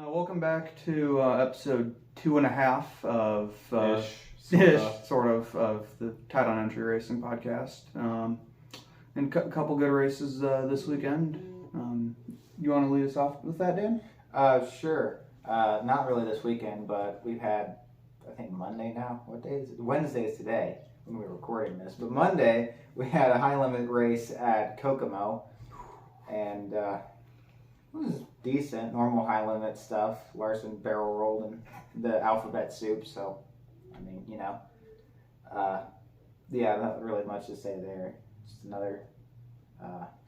Welcome back to episode 2.5 of sort of the Tied on Entry Racing podcast. And a couple good races this weekend. You want to lead us off with that, Dan? Sure. Not really this weekend, but we've had, I think, Monday now. What day is it? Wednesday is today when we're recording this. But Monday, we had a high limit race at Kokomo. And it was decent, normal high limit stuff. Larson barrel rolled in the alphabet soup. So, I mean, yeah, not really much to say there. Just another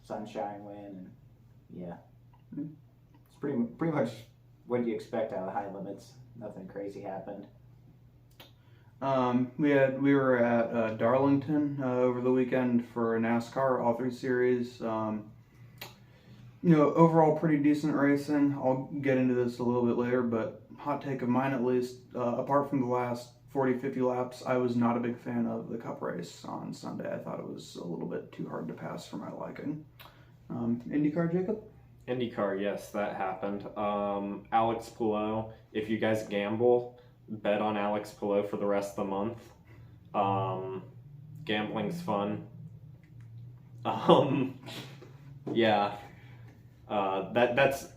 sunshine win. And yeah. It's pretty much what you expect out of high limits. Nothing crazy happened. We were at Darlington over the weekend for NASCAR All 3 Series. Overall pretty decent racing. I'll get into this a little bit later, but hot take of mine at least, apart from the last 40-50 laps, I was not a big fan of the Cup race on Sunday. I thought it was a little bit too hard to pass for my liking. IndyCar, Jacob? IndyCar, yes, that happened. Alex Palou, if you guys gamble, bet on Alex Palou for the rest of the month. Gambling's fun. Yeah. That's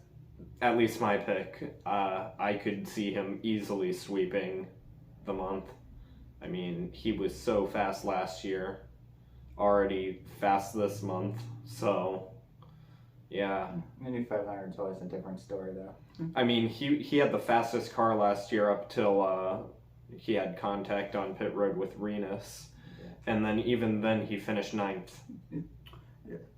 at least my pick. I could see him easily sweeping the month. I mean, he was so fast last year, already fast this month, so yeah. Indy 500 is always a different story, though. I mean, he had the fastest car last year up till he had contact on pit road with Renus, and then even then he finished 9th.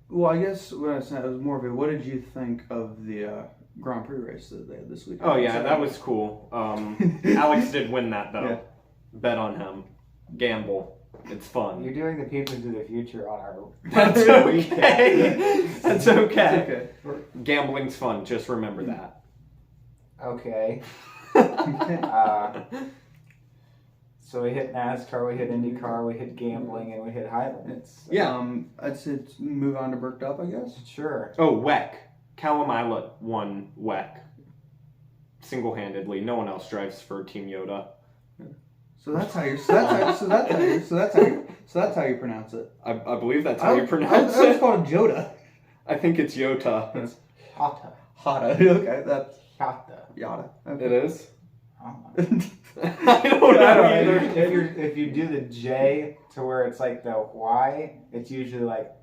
Well, I guess what I was saying, it was more of a, what did you think of the Grand Prix race that they had this weekend? Oh yeah, that was cool. Alex did win that though. Yeah. Bet on him. Gamble. It's fun. You're doing the peep into the future on our... That's okay. That's okay. Gambling's fun. Just remember that. Okay. So we hit NASCAR, we hit IndyCar, we hit gambling, and we hit high limits. Yeah. I'd say move on to Bricked Up, I guess. Sure. Oh, WEC. Callum Islet won WEC single-handedly. No one else drives for Team Yoda. So that's how you pronounce it. I believe that's how you pronounce it. I was called Joda. I think it's Yota. It's Hata. Okay, that's Yada. Okay. It is. I don't know either. If you do the J to where it's like the Y, it's usually like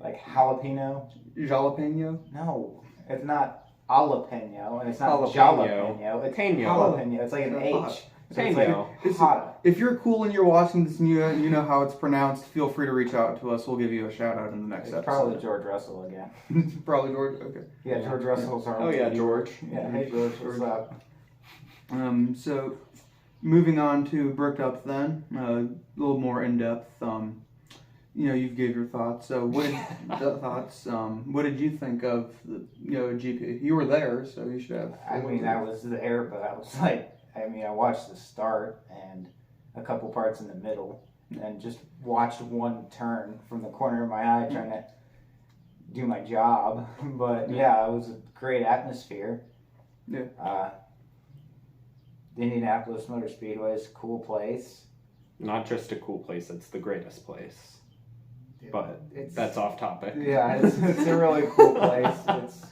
jalapeno. Jalapeno? No, it's not jalapeno, and it's not Jalapeno. jalapeno. It's Peño. jalapeno. It's like an H. So it's Peño. like Hata. If you're cool and you're watching this and you know how it's pronounced, feel free to reach out to us. We'll give you a shout out in the next episode. Probably George Russell again. Probably George. Okay. Yeah, George Russell's our... Oh yeah, George. Yeah, hey George, what's up? So moving on to Bricked Up then, a little more in depth. You gave your thoughts. So what did you think of the GP? You were there, so you should have. I mean, I was there, but I was like, I watched the start and a couple parts in the middle, and just watched one turn from the corner of my eye trying to do my job. But yeah, it was a great atmosphere. Yeah. The Indianapolis Motor Speedway is a cool place. Not just a cool place, it's the greatest place. But that's off topic. Yeah, it's a really cool place.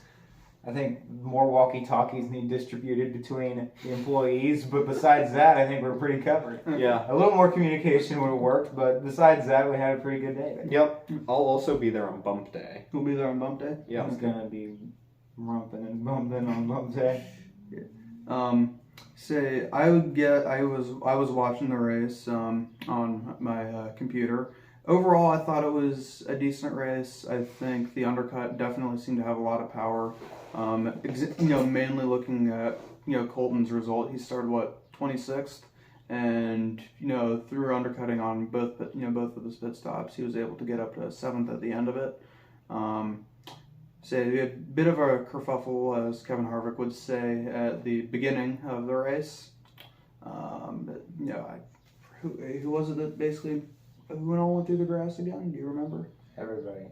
I think more walkie-talkies need distributed between the employees, but besides that, I think we're pretty covered. Yeah. A little more communication would have worked, but besides that, we had a pretty good day. Yep. I'll also be there on bump day. You'll be there on bump day? Yeah. It's going to be rumping and bumping on bump day. Yeah. I was watching the race on my computer. Overall, I thought it was a decent race. I think the undercut definitely seemed to have a lot of power. Mainly looking at Colton's result, he started 26th, and through undercutting on both of his pit stops, he was able to get up to 7th at the end of it. So we had a bit of a kerfuffle, as Kevin Harvick would say, at the beginning of the race. Who was it that basically who went all through the grass again? Do you remember? Everybody.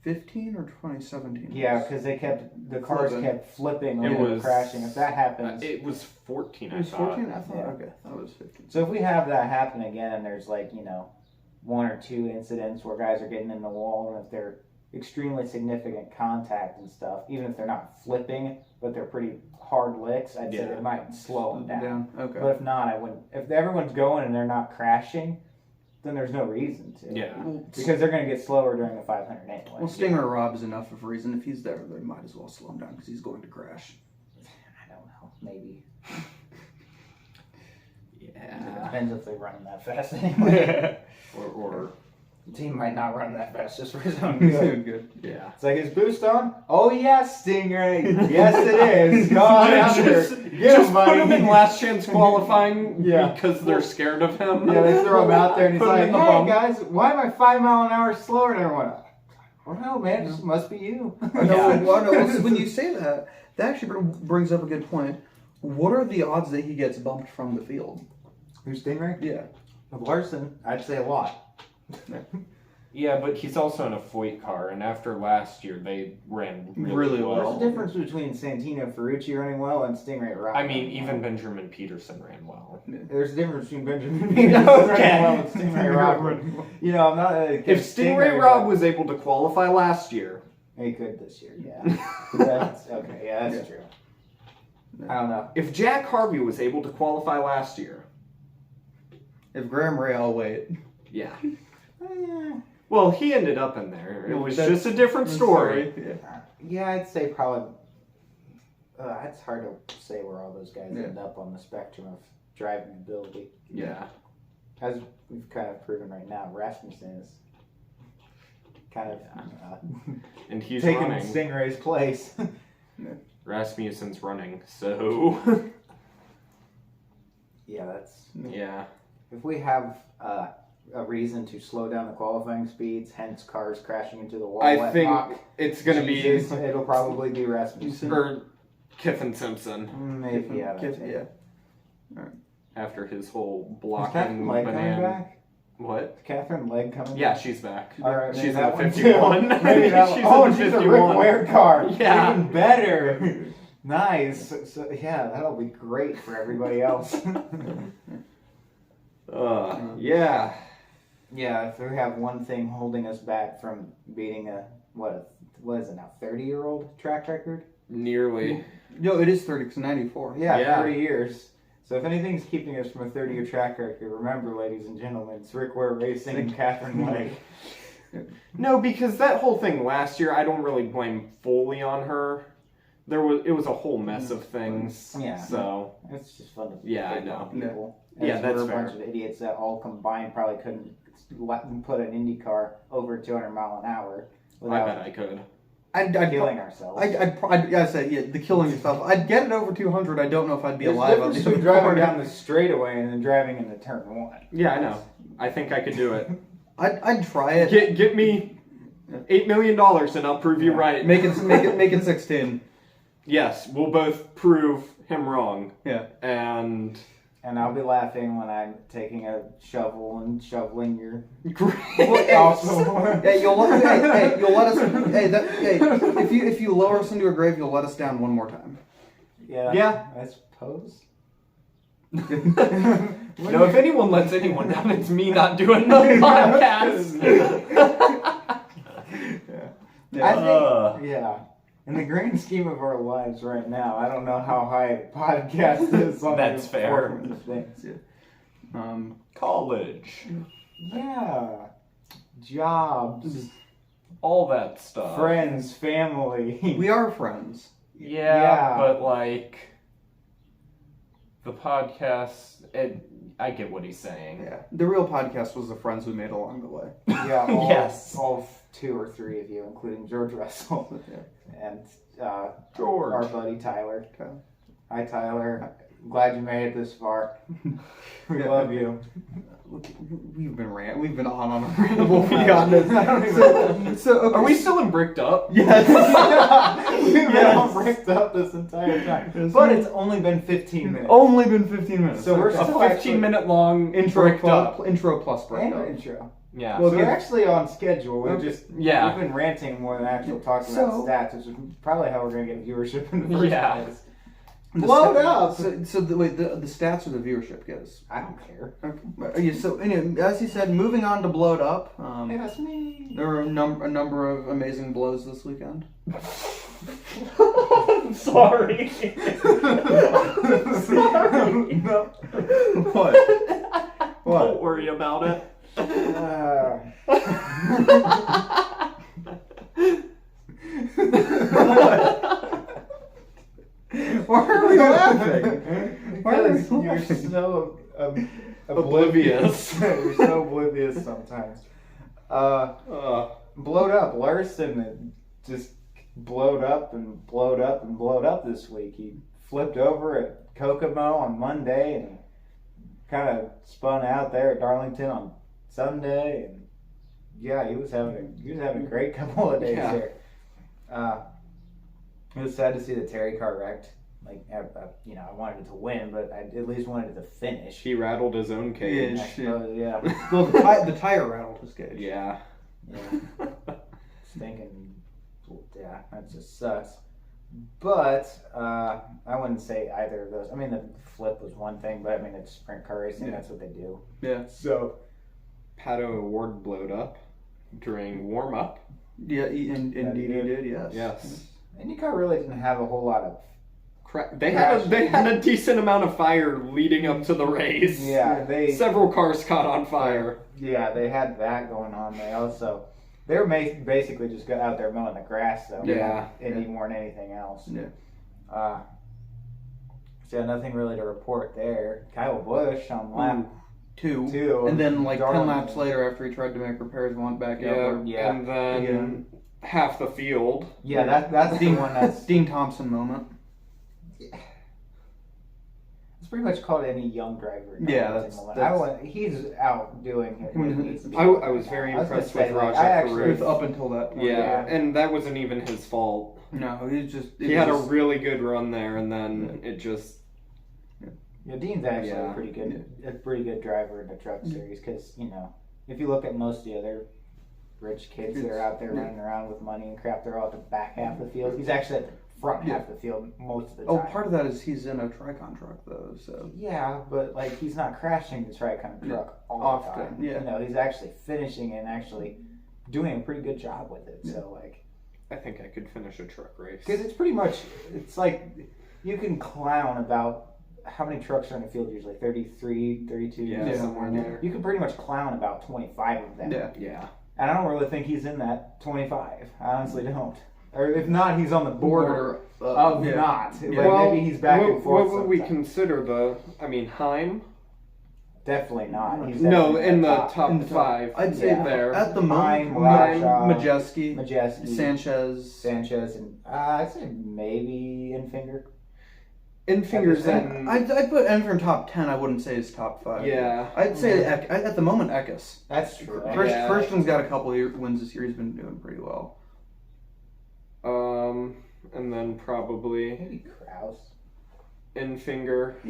2015 or 2017? Yeah, because the cars Flipping. kept flipping when It they were was- crashing. If that happens, It was 14, It I was thought. 14. I thought. Yeah. Okay, that was 15. so if we have that happen again, and there's like one or two incidents where guys are getting in the wall, and if they're extremely significant contact and stuff, even if they're not flipping, but they're pretty hard licks, I'd say Yeah. it might slow them down. Okay. But if not, I wouldn't. If everyone's going and they're not crashing, then there's no reason to. Yeah. Well, Because they're going to get slower during the 500 anyway. well, Stinger Rob is enough of a reason. If he's there, they might as well slow him down because he's going to crash. I don't know. Maybe. Yeah. Depends if they run him that fast anyway. or The team might not run that fast just for his own good. Good. yeah. It's like, is boost on? Oh, yes, Stingray. Yes, it is. Go on out there. Get Just him, put him buddy. in last chance qualifying Yeah. because they're scared of him. Yeah, they throw him out there and he's Put him like, in the hey, bump. guys, why am I 5 mile an hour slower than everyone? I don't know, man. It just must be you. No, no, when you say that, that actually brings up a good point. What are the odds that he gets bumped from the field? Who's Stingray? Yeah. Larson. I'd say a lot. Yeah, but he's also in a Foyt car, and after last year, they ran really Really There's well. a difference between Santino Ferrucci running well and Stingray Rock. I mean, even Benjamin Peterson ran well. There's a difference between Benjamin Peterson running well and Stingray Rock. I'm not. If Stingray Rob was able to qualify last year, he could this year, yeah. That's okay. Yeah, that's true. I don't know. if Jack Harvey was able to qualify last year, If Graham Ray, I'll wait. yeah. Eh, Well, he ended up in there. It was That's- just a different story. Yeah. yeah, I'd say probably. It's hard to say where all those guys Yeah. end up on the spectrum of driving ability. Yeah. As we've kind of proven right now, Rasmussen is kind of And he's taking running. Stingray's place. Rasmussen's running, so Yeah, that's. yeah. If we have a reason to slow down the qualifying speeds, hence cars crashing into the wall, I at think Hawk, it's gonna Jesus, it'll probably be Rasmussen. be or Kiffin Simpson Maybe, yeah. that's Kiff- it. yeah. after his whole Is blocking Catherine Legg coming banana. back? What? Is Catherine Legg coming Yeah, back? she's back. All right, maybe she's that in one the too. 51. Maybe that one. She's Oh, in the she's a 51. Rick Ware car. Yeah. Even better. Nice. So, yeah, that'll be great for everybody else. Yeah. Yeah, if we have one thing holding us back from beating what is it now, 30-year-old track record? Nearly. No, it is 30 because 94. Yeah, Yeah. 30 years. So if anything's keeping us from a 30-year track record, remember, ladies and gentlemen, it's Rick Ware Racing and Catherine Legg. No, because that whole thing last year, I don't really blame fully on her. It was a whole mess of things. Yeah. So It's just fun to Yeah, I pick know. on people. Yeah, As that's we're a fair. bunch of idiots that all combined probably couldn't put an Indy car over 200 mile an hour I without bet I could. I'd killing ourselves. I said, yeah, the killing yourself. I'd get it over 200. I don't know if I'd be There's a alive on difference the between driving down the straightaway and then driving into turn one. Yeah, I know. I think I could do it. I'd try it. Get me $8 million and I'll prove you Yeah. right. Make it 16. Yes, we'll both prove him wrong. Yeah. And And I'll be laughing when I'm taking a shovel and shoveling your great. also. Hey, you'll let us. If you lower us into a grave, you'll let us down one more time. Yeah. I suppose. No, if anyone lets anyone down, it's me not doing the podcast. I think, yeah. In the grand scheme of our lives right now, I don't know how high a podcast is on That's the fair. forefront of things. College. Yeah. Jobs, All that stuff. friends, family. We are friends. Yeah, Yeah. but like the podcast, I get what he's saying. Yeah. The real podcast was the friends we made along the way. Yeah, Yes. all 2 or 3 of you, including George Russell and George. our buddy Tyler. Tyler. Hi, Tyler. Glad you made it this far. We love you. We've been on a rant before we got this. I don't even So okay. Are we still in Bricked Up? Yes. We've been Yes. all bricked up this entire time. Yes. But it's only been 15 minutes. Only been 15 minutes. So we're A still 15-minute long intro Bricked Up. intro plus break. And intro. Yeah. Well, So give- we're actually on schedule. We've Yeah. been ranting more than actually talking So- about stats, which is probably how we're gonna get viewership in the first Yeah. place. The Blow it sta- up! So the stats or the viewership, guys? I don't care. Okay. Yeah, so anyway, as he said, moving on to Blowed Up. Hey, that's me. There were a number of amazing blows this weekend. I'm sorry. Sorry. No. What? What? Don't worry about it. Why are we laughing? Why are we Because you're laughing? so Oblivious. You're so oblivious sometimes. Blowed up. Larson just blowed up and blowed up and blowed up this week. He flipped over at Kokomo on Monday and kind of spun out there at Darlington on Sunday. And yeah, he was having a great couple of days Yeah. there. It was sad to see the Terry car wrecked. Like, I wanted it to win, but I at least wanted it to finish. He rattled his own cage. I suppose, yeah. Well, the tire rattled his cage. Yeah. Yeah. Stinking. Yeah, that just sucks. But I wouldn't say either of those. I mean, the flip was one thing, but I mean, it's sprint car racing. Yeah. That's what they do. Yeah. So Pato Award blowed up during warm up. Yeah, indeed he did, yes. Yes. IndyCar really didn't have a whole lot of. They had a decent amount of fire leading up to the race. Yeah, Several cars caught on fire. Yeah, they had that going on. They were basically just out there mowing the grass, though. Yeah. Indy more than anything else. Yeah. So nothing really to report there. Kyle Busch on lap Two. And then like 10 Darlington. laps later after he tried to make repairs, went back out there. Yeah. And then Again. half the field. Yeah, that's the one that's. Dean Thompson moment. It's pretty much called any young driver. Yeah, he's out doing it. I mean, I was very I was gonna impressed say, with like, Roger I actually- Perez. With up until that point. Yeah, and that wasn't even his fault. No, he's just. He had a really good run there, and then it just. Yeah, Dean's actually Yeah. a pretty good driver in the truck series because if you look at most of the other rich kids that are out there running around with money and crap, they're all at the back half of the field. He's actually at the front half of the field most of the time. Oh, part of that is he's in a Tricon truck though, so. Yeah, but like he's not crashing the Tricon truck all Often, the time. yeah. He's actually finishing and actually doing a pretty good job with it. Yeah. So like, I think I could finish a truck race. because it's like you can clown about how many trucks are in the field usually 33, 32, Yeah, somewhere in yeah. there. You can pretty much clown about 25 of them. Yeah. Yeah. And I don't really think he's in that 25. I honestly don't. Or if not, he's on the border of yeah. not. Yeah. Like maybe he's back and forth. What would we sometimes. consider Heim? Definitely not. He's No, definitely in the top. top In the top. 5. I'd say Yeah. there. at the Mine, moment, Raja, Majeski, Majeski, Sanchez, and I'd say maybe Infinger. In fingers and I'd put Enfer in top 10. I wouldn't say his top 5. yeah. I'd say at the moment Eckes. That's true. Yeah. Christian's got a couple of wins this year. He's been doing pretty well. And then probably Maybe Kraus. in finger. I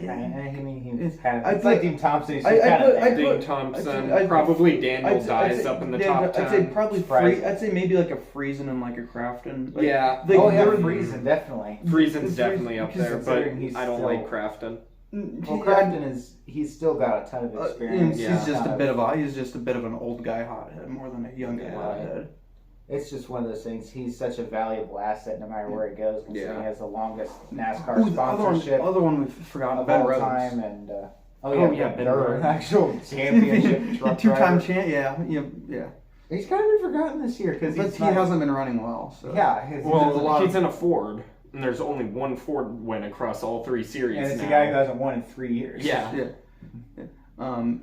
mean, he's I'd kind of. It's put- like Dean Thompson. He's I'd kind put- of. I'd Dean put- Thompson, I'd- probably Daniel I'd Dies say- up in the yeah, top 10. I'd say probably Surprising. I'd say maybe like a Friesen and like a Crafton. Like, Yeah. like, Oh yeah, they're- Friesen definitely. Friesen's It's definitely up there, but considering he's I don't still- like Crafton. Well, Crafton he's still got a ton of experience. Yeah. He's just he's just a bit of an old guy hothead more than a young guy Yeah. hothead. It's just one of those things. He's such a valuable asset no matter where he goes. Considering Yeah. he has the longest NASCAR Ooh, the sponsorship other one we've forgotten. of Ben all Rhodes. time, and Ben Ben Rhodes, Rhodes. actual championship truck Two-time driver. champ. Yeah. He's kind of been forgotten this year because But he hasn't been running well. So. Yeah, there's a Well, lot he's of, in a Ford, and there's only one Ford win across all 3 series and it's now. a guy who hasn't won in 3 years. Yeah. Yeah.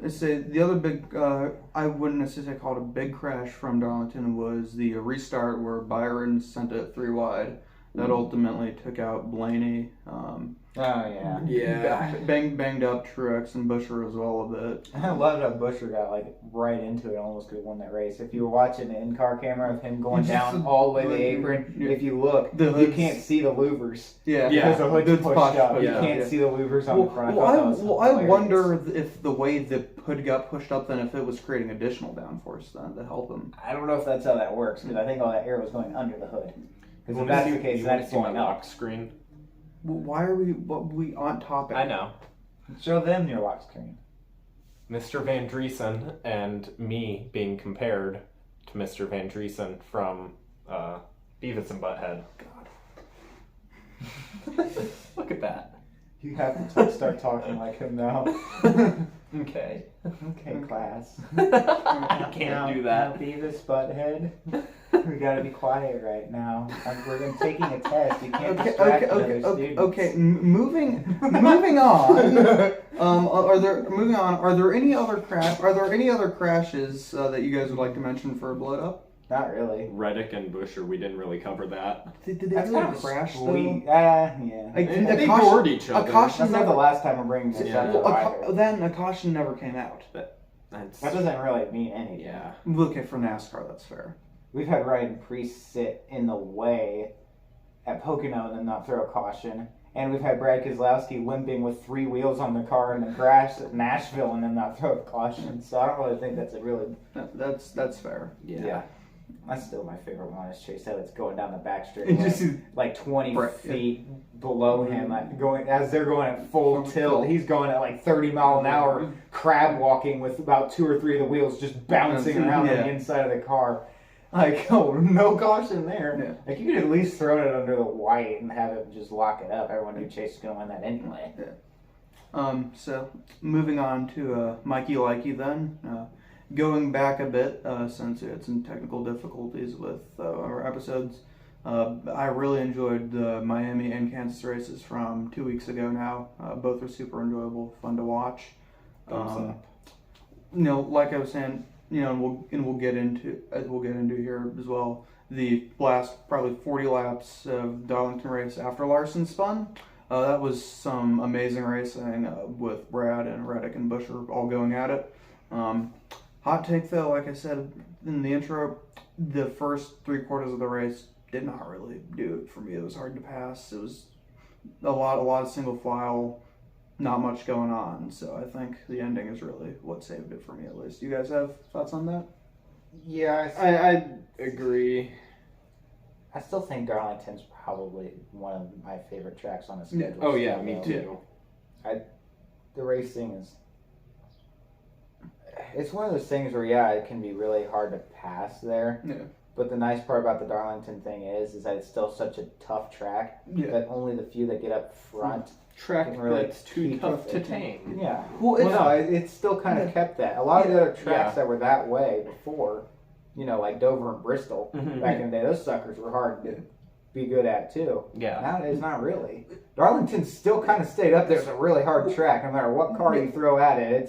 Let's say the other big, I wouldn't necessarily call it a big crash from Darlington was the restart where Byron sent it 3 wide. that ultimately took out Blaney. Oh yeah. Banged up Truex and Buescher as well a bit. I loved how Buescher got like right into it, almost could have won that race. If you were watching the in-car camera of him going down all the way to the apron, if you look, you can't see the louvers. Yeah, Because the hood's pushed up. You yeah. can't see the louvers on the front. I wonder if the way the hood got pushed up, then if it was creating additional downforce then to help him. I don't know if that's how that works, because I think all that air was going under the hood. Because You if that's wanna the case, you then wanna it's see my going lock up. screen? Well, why are we on topic? I know. Show them your lock screen. Mr. Van Driesen and me being compared to Mr. Van Driesen from Beavis and Butthead. God. Look at that. You have to start talking like him now. Okay. Okay, class. I can't do that. Now, Beavis Butthead. We gotta be quiet right now. We're taking a test. You can't distract the other students. Moving on. Are there any other crashes that you guys would like to mention for a blood up? Not really. Reddick and Buescher, we didn't really cover that. Did they That's really kind of crash sweet. though? Yeah. They bored each other. A caution That's not the never. last time we're bringing this Yeah. up. either. Then a caution never came out. That's, That doesn't really mean anything. yeah. Look at for NASCAR, that's fair. We've had Ryan Priest sit in the way at Pocono and then not throw a caution. And we've had Brad Keselowski limping with 3 wheels on the car in the grass at Nashville and then not throw a caution. So I don't really think that's a really... That's fair. Yeah. That's still my favorite one is Chase Elliott going down the back straight And just like 20 Right. feet below him, like going as they're going at full tilt. He's going at like 30 mile an hour, crab walking with about 2 or 3 of the wheels just bouncing around on the inside of the car. Like, oh, no caution there. Yeah. Like, you could at least throw it under the white and have it just lock it up. Everyone knew Chase was going to win that anyway. So moving on to Mikey Likey then. Going back a bit, since we had some technical difficulties with our episodes, I really enjoyed the Miami and Kansas races from 2 weeks ago now. Both are super enjoyable, fun to watch. Thumbs up. Like I was saying, and we'll get into here as well. The last probably 40 laps of Darlington race after Larson spun. That was some amazing racing with Brad and Reddick and Buescher all going at it. Hot take though, like I said in the intro, the first 3/4 of the race did not really do it for me. It was hard to pass. It was a lot of single file, not much going on. So I think the ending is really what saved it for me at least. You guys have thoughts on that? Yeah, I agree. I still think Darlington's probably one of my favorite tracks on the schedule. Oh yeah, still, me though. too. The racing is... It's one of those things where, yeah, it can be really hard to pass there. Yeah. But the nice part about the Darlington thing is that it's still such a tough track that only the few that get up front Track can really that's too keep tough it. to tame. Yeah. Well, No, it's still kind of kept that. A lot of the other tracks Yeah. that were that way before, like Dover and Bristol Mhm. back in the day, those suckers were hard to be good at too. Yeah. Nowadays, not really. Darlington still kind of stayed up there. It's a really hard track. No matter what car you throw at it,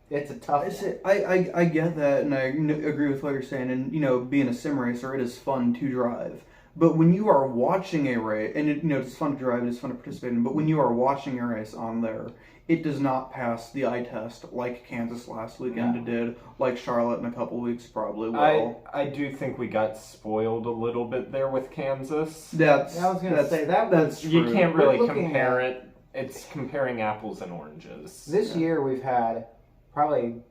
it's a tough one. I get that, and I agree with what you're saying. And being a sim racer, it is fun to drive. But when you are watching a race, and it's fun to drive, it's fun to participate in. But when you are watching a race on there, it does not pass the eye test like Kansas last weekend did, like Charlotte in a couple weeks probably will. I do think we got spoiled a little bit there with Kansas. I was gonna say that. That's You true. can't really But looking compare at- it. It's comparing apples and oranges. This year we've had probably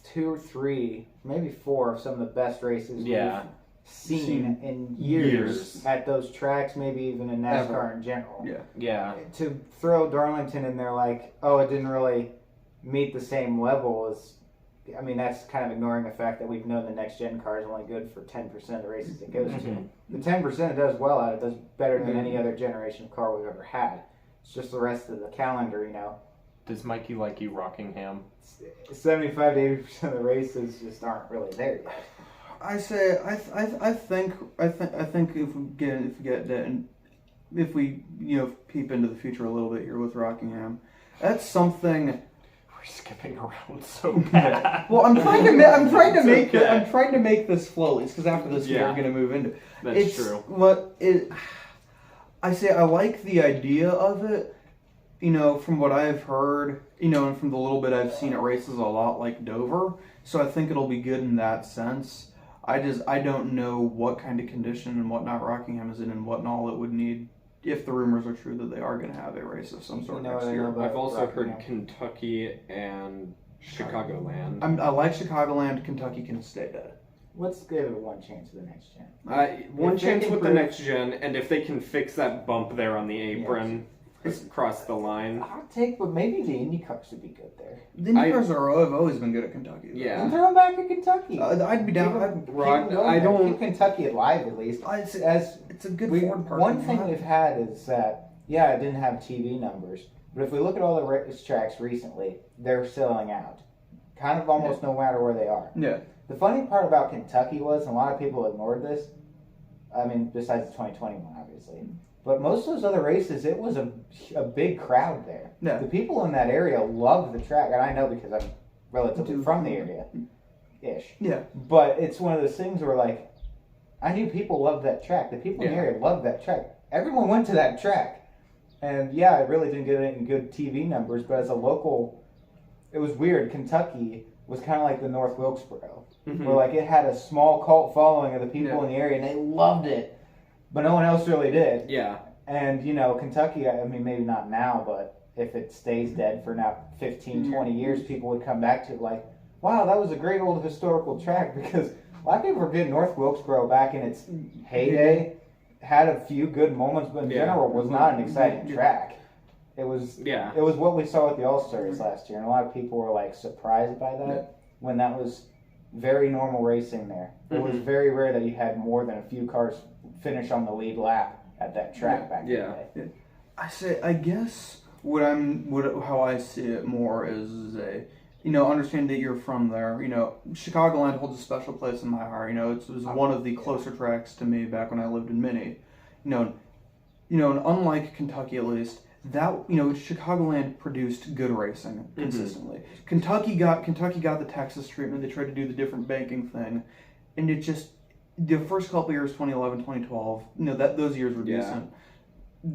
2 or 3, maybe 4 of some of the best races Yeah. we've seen in years at those tracks, maybe even in NASCAR in general. Yeah. Yeah. To throw Darlington in there like, oh, it didn't really meet the same level is, that's kind of ignoring the fact that we've known the next gen car is only good for 10% of the races it goes Mhm. to. The 10% it does well at, it does better than any other generation of car we've ever had. It's just the rest of the calendar, Does Mikey like you Rockingham? 75 to 80% of the races just aren't really there yet. I say I think if we peep into the future a little bit here with Rockingham, that's something. We're skipping around so bad. Well, I'm trying to okay. trying to make this flow, because after this we Yeah. are going to move into. That's It's true. I say I like the idea of it. You know, from what I've heard, you know, and from the little bit I've seen, it races a lot like Dover. So I think it'll be good in that sense. I don't know what kind of condition and whatnot Rockingham is in and what all it would need if the rumors are true that they are going to have a race of some sort You know next what I know year. about I've also heard Rockingham? Kentucky and Chicagoland. I like Chicagoland. Kentucky can stay dead. Let's give it one chance to the next gen. One If they chance can with the prove- next gen, and if they can fix that bump there on the apron, across the line. Hot take, but maybe the Indy Cars would be good there. The Nickers have always been good at Kentucky. though. Yeah. And throw them back at Kentucky. I'd be down. Keep 'em Rod, going I there. don't- keep Kentucky alive at least. It's a good Ford parking One thing lot. we've had is that it didn't have TV numbers, but if we look at all the racetracks recently, they're selling out, kind of almost no matter where they are. Yeah. The funny part about Kentucky was, and a lot of people ignored this. I mean, besides the 2020 one, obviously. But most of those other races, it was a big crowd there. Yeah. The people in that area loved the track, and I know because I'm relatively from the area, ish. Yeah. But it's one of those things where, like, I knew people loved that track. The people in the Yeah. area loved that track. Everyone went to that track. And yeah, it really didn't get any good TV numbers, but as a local, it was weird. Kentucky was kind of like the North Wilkesboro, Mhm. where, like, it had a small cult following of the people Yeah. in the area, and they loved it. But no one else really did. Yeah. And, you know, Kentucky, I mean, maybe not now, but if it stays dead for now 15, 20 years, people would come back to it like, wow, that was a great old historical track, because a lot of people forget North Wilkesboro back in its heyday had a few good moments, but in Yeah. general was not an exciting track. It was Yeah. it was what we saw at the All-Stars last year, and a lot of people were like surprised by that Yeah. when that was very normal racing there. It was Mhm. very rare that you had more than a few cars finish on the lead lap at that track back Yeah. in the day. I guess how I see it more is understand that you're from there. You know, Chicagoland holds a special place in my heart. You know, it was one of the closer tracks to me back when I lived in Minnie. And unlike Kentucky at least, that Chicagoland produced good racing consistently. Kentucky got the Texas treatment. They tried to do the different banking thing, and it just the first couple years, 2011, 2012, those years were Yeah. decent.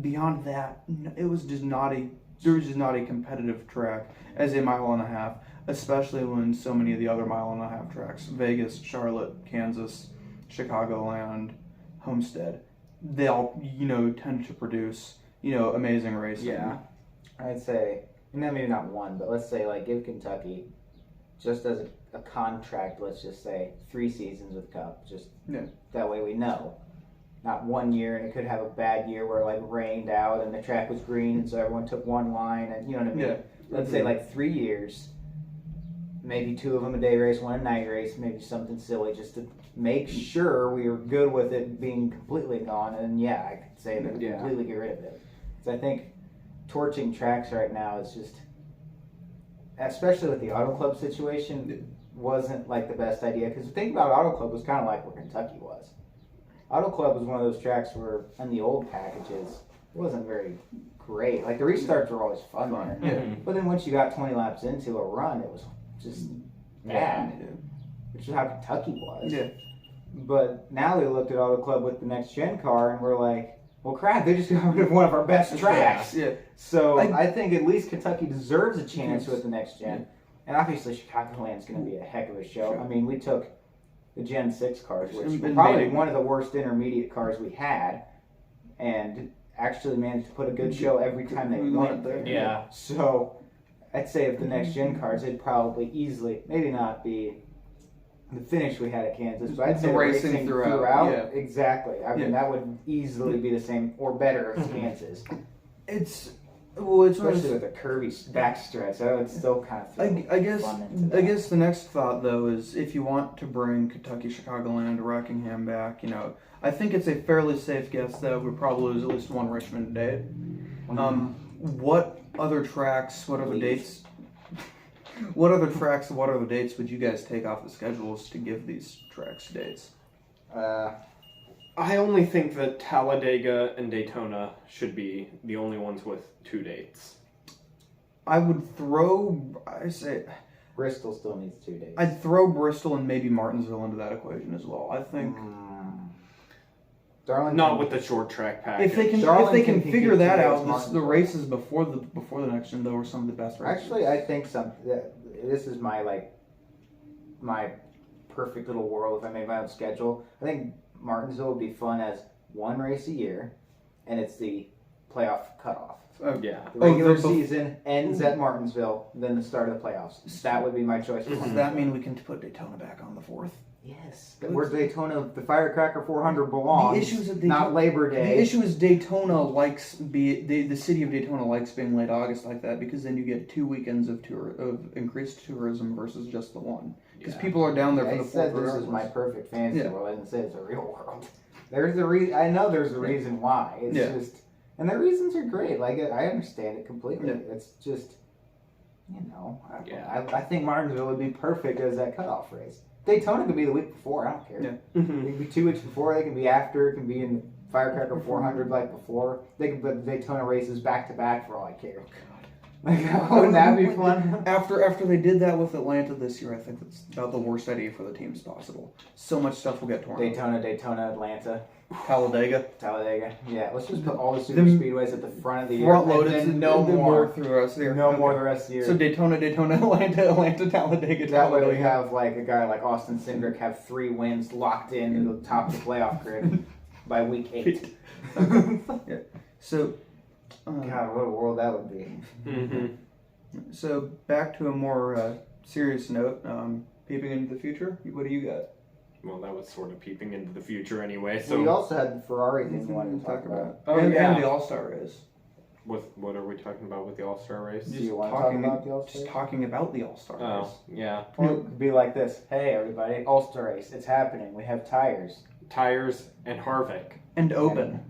Beyond that, it was just not a competitive track as a mile and a half, especially when so many of the other mile and a half tracks, Vegas, Charlotte, Kansas, Chicagoland, Homestead, they all tend to produce amazing racing. Yeah. I'd say, maybe not one, but let's say, like, give Kentucky, just as a contract, let's just say 3 seasons with Cup. Just that way we know. Not 1 year, and it could have a bad year where, like, rained out and the track was green, and so everyone took one line, and you know what I mean? Yeah. Let's say, like, 3 years, maybe 2 of them a day race, 1 a night race, maybe something silly, just to make sure we were good with it being completely gone. And I could say that completely get rid of it. So I think torching tracks right now is just, especially with the Auto Club situation, wasn't like the best idea. Because the thing about Auto Club was kind of like where Kentucky was. Auto Club was one of those tracks where, in the old packages, it wasn't very great. Like, the restarts were always fun there. Yeah. But then once you got 20 laps into a run, it was just bad, which is how Kentucky was. Yeah. But now they looked at Auto Club with the next gen car, and we're like, well, crap, they just got rid of one of our best tracks. Yeah. So I think at least Kentucky deserves a chance with the next gen. And obviously Chicagoland's going to be a heck of a show. Sure. I mean, we took the Gen 6 cars, which were Been probably made- one of the worst intermediate cars we had, and actually managed to put a good show every time they We went went there. there. Yeah. So I'd say if the next gen cars, they'd probably easily, maybe not be the finish we had at Kansas, but I'd The say the racing racing throughout, yeah. exactly. I mean, Yeah. that would easily be the same or better as Kansas, It's one of especially those- with the curvy backstretch. I would still kind of feel I guess fun into I that. guess the next thought though is if you want to bring Kentucky, Chicagoland, Rockingham back, I think it's a fairly safe guess that we probably lose at least one Richmond date. What other tracks? What other dates? What other tracks? What other dates would you guys take off the schedules to give these tracks dates? I only think that Talladega and Daytona should be the only ones with 2 dates. I would throw. I say Bristol still needs 2 days. I'd throw Bristol and maybe Martinsville into that equation as well. I think. Darlington. Not with the short track package. If they can Darlington can figure compete that with out, the Martinsville. races before the next gen though were some of the best races. Actually, I think this is my perfect little world. If I made my own schedule, I think Martinsville would be fun as one race a year, and it's the playoff cutoff. Yeah. The regular the- season ends at Martinsville, then the start of the playoffs. That would be my choice. for Does Martinsville. that mean we can put Daytona back on the 4th? Yes. Where's Daytona? The Firecracker 400 belongs. The issue is that not Labor Day. The issue is Daytona likes the city of Daytona likes being late August like that because then you get 2 weekends of increased tourism versus just the one. Because people are down there for I the said 4th. this is my regardless. perfect fantasy Yeah. world. I didn't say it's a real world. There's a reason. I know there's a reason why. It's Yeah. just, and the reasons are great. Like I understand it completely. Yeah. It's just, Yeah. I think Martinsville would be perfect as that cutoff race. Daytona could be the week before. I don't care. Yeah. It could be 2 weeks before. They can be after. It can be in the Firecracker 400 like before. They can put Daytona races back to back for all I care. Like, wouldn't that be fun? After they did that with Atlanta this year, I think that's about the worst idea for the teams possible. So much stuff will get torn up. Daytona, Atlanta, Talladega. Talladega. Yeah, let's just put all the super Them speedways at the front of the year. Front And loaded then and no then more. through the rest of the year. No Okay. more the rest of the year. So Daytona, Atlanta, Talladega, That way Talladega. we have like a guy like Austin Cindric have 3 wins locked in to the top of the playoff grid by week 8. So, God, what a world that would be. Mhm. so back to a more serious note. Peeping into the future. What do you got? Well, that was sort of peeping into the future anyway. So So, we also had the Ferrari thing we wanted to talk about. Oh, and, yeah. and the All Star race. what are we talking about with the All Star race? Do you want to talk about the All-Star Just race? talking about the All Star race. Oh, yeah. Or it could be like this. Hey, everybody, All-Star race. It's happening. We have tires. Tires and Harvick. And open.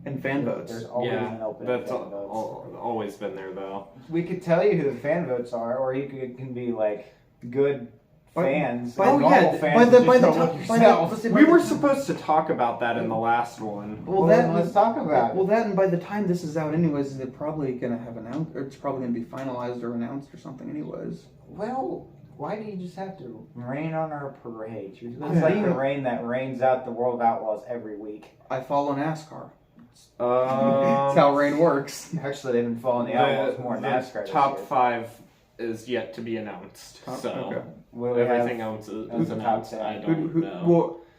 And fan votes. There's always Yeah, an open that's fan votes. always been there though. We could tell you who the fan votes are, or you can be like good fans. By- and oh, normal yeah, fans. by the- and by just the don't time- look by the- yourself. listen, We were supposed to talk about that in the last one. Well, Let's talk about Well, it. that and by the time this is out, anyways, they're probably gonna have announced, or it's probably gonna be finalized or announced or something, anyways. Well, why do you just have to rain on our parade? It's Yeah. like the rain that rains out the World of Outlaws every week. I follow NASCAR. That's how rain works. Actually, they've been following the Outlaws more in NASCAR this top year. 5 is yet to be announced. So Okay. What do we have? everything else Who's is the top announced. 10? I don't know.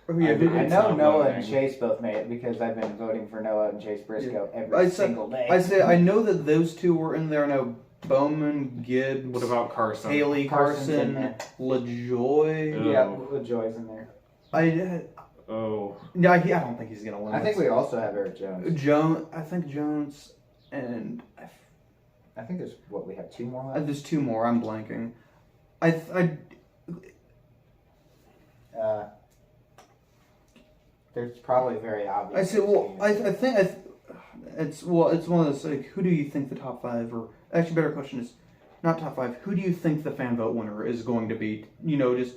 Well, yeah, who- I It's know not Noah voting. and Chase both made it because I've been voting for Noah and Chase Briscoe every I said- single day. I know that those two were in there. I know Bowman, Gibbs, What about Carson? Haley, Carson's in Carson, there. LaJoy. Yeah, LaJoy's in there. Oh, I don't think he's gonna win. I think we also have Eric Jones. I think Jones and I think there's we have 2 more left. there's 2 more. I'm blanking. There's probably very obvious. I say, well, teams. I think it's one of those like, who do you think the top 5 or actually better question is not top 5. Who do you think the fan vote winner is going to be? You know, just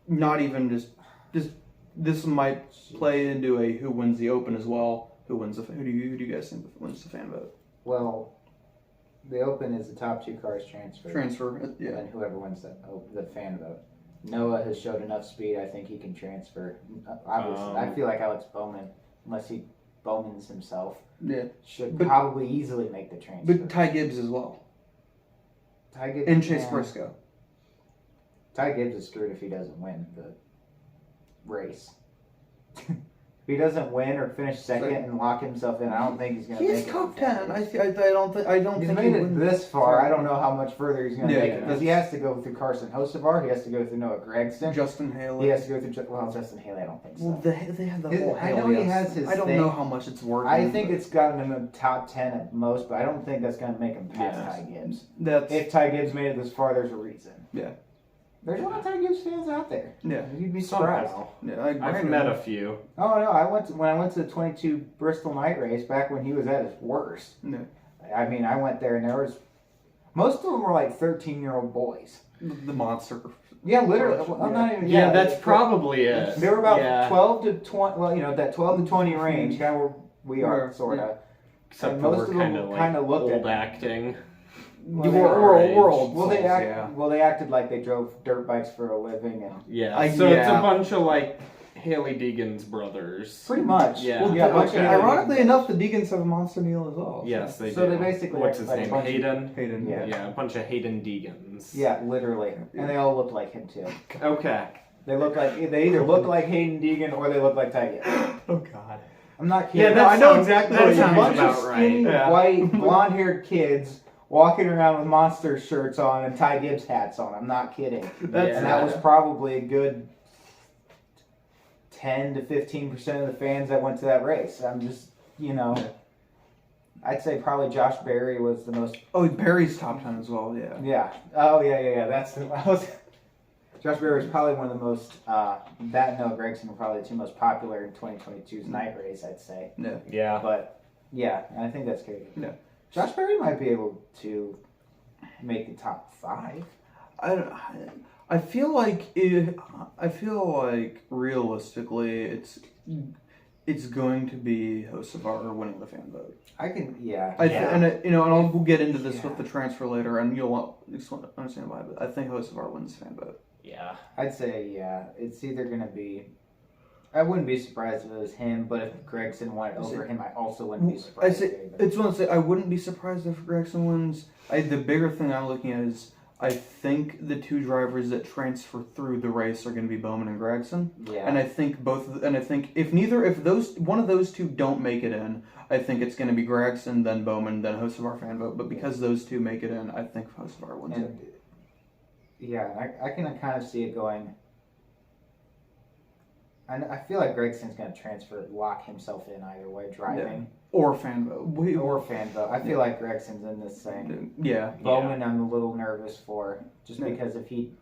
not even just this might play into a who wins the Open as well. Who do you guys think wins the fan vote? Well, the Open is the top 2 cars transfer. Transfer, yeah. And then whoever wins the fan vote. Noah has showed enough speed. I think he can transfer. Obviously, I feel like Alex Bowman, unless he Bowmans himself, Yeah, should But- probably easily make the transfer. but Ty Gibbs as well, Ty Gibbs and Chase yeah. Briscoe. Ty Gibbs is screwed if he doesn't win the race. If he doesn't win or finish second and lock himself in, I don't think he's going to make He's it. top 10. I don't He's think made he it wins. this far. I don't know how much further he's going to Yeah, make it because he has to go through Carson Hocevar. He has to go through Noah Gragson. Justin Haley. He has to go through Justin Haley. I don't think so. Well, they have the whole. I know Haley he has us. his I don't thing. know how much it's working. I think but it's gotten him in the top 10 at most, but I don't think that's going to make him past Yes. Ty Gibbs. that's If Ty Gibbs made it this far, there's a reason. Yeah. There's a lot of Ty Gibbs fans out there. yeah. You'd be surprised. somehow. Yeah, I've met a few. Oh no! When I went to the 22 Bristol night race back when he was at his worst. Yeah. I mean, I went there and there was most of them were like 13-year-old boys. The monster. Yeah, literally. Yeah. Well, not even, Yeah, that's they- probably it. They were about Yeah. 12 to 20. Well, that 12 to 20 range, kind of where we are, Yeah. sort of. Except and for most we're of them kind of like kinda looked at old me. acting. Well, We're old Well, souls, they acted like they drove dirt bikes for a living, and Yeah. I- So it's yeah. a bunch of like Haley Deegan's brothers. Pretty much. Yeah. Well, Yeah, a bunch of ironically Deegans. enough, the Deegans have a monster meal as well. Yes, they So do. they basically What's have, his like, a name? bunch of- Hayden. Hayden. Yeah. Yeah, a bunch of Hayden Deegans. Yeah, literally, and they all look like him too. Okay. They either look like Hayden Deegan or they look like Ty Gibbs. Oh God. I'm not kidding. Yeah, No, I know sounds- exactly that what There's you a sounds mean. bunch about of right. skinny, Yeah. white, blonde-haired kids walking around with Monster shirts on and Ty Gibbs hats on. I'm not kidding. That's- And that was probably a good 10 to 15% of the fans that went to that race. I'm just, I'd say probably Josh Berry was the most. Oh, Barry's top 10 as well. Yeah. Yeah. Oh, yeah. Josh Berry was probably one of the most. That and Noah Gragson were probably the two most popular in 2022's night race, I'd say. Yeah. But yeah, I think that's crazy. Yeah. Josh Berry might be able to make the top 5. I feel like realistically, it's going to be Hocevar winning the fan vote. I can, yeah. And I'll we'll get into this Yeah. with the transfer later, and you'll understand why. But I think Hocevar wins the fan vote. Yeah. I'd say, yeah. It's either going to be. I wouldn't be surprised if it was him, but if Gregson won it over him, I also wouldn't be surprised. It's one to say I wouldn't be surprised if Gregson wins. The bigger thing I'm looking at is I think the two drivers that transfer through the race are going to be Bowman and Gregson. Yeah. And I think if one of those two don't make it in, I think it's going to be Gregson, then Bowman, then Hocevar fan vote. But because those two make it in, I think Hocevar wins it. And, yeah, I can kind of see it going. I feel like Gregson's going to lock himself in either way, driving Or fan vote. or fan vote. I feel like Gregson's in this thing. Yeah. Bowman, I'm a little nervous for, just Yeah. because if he'd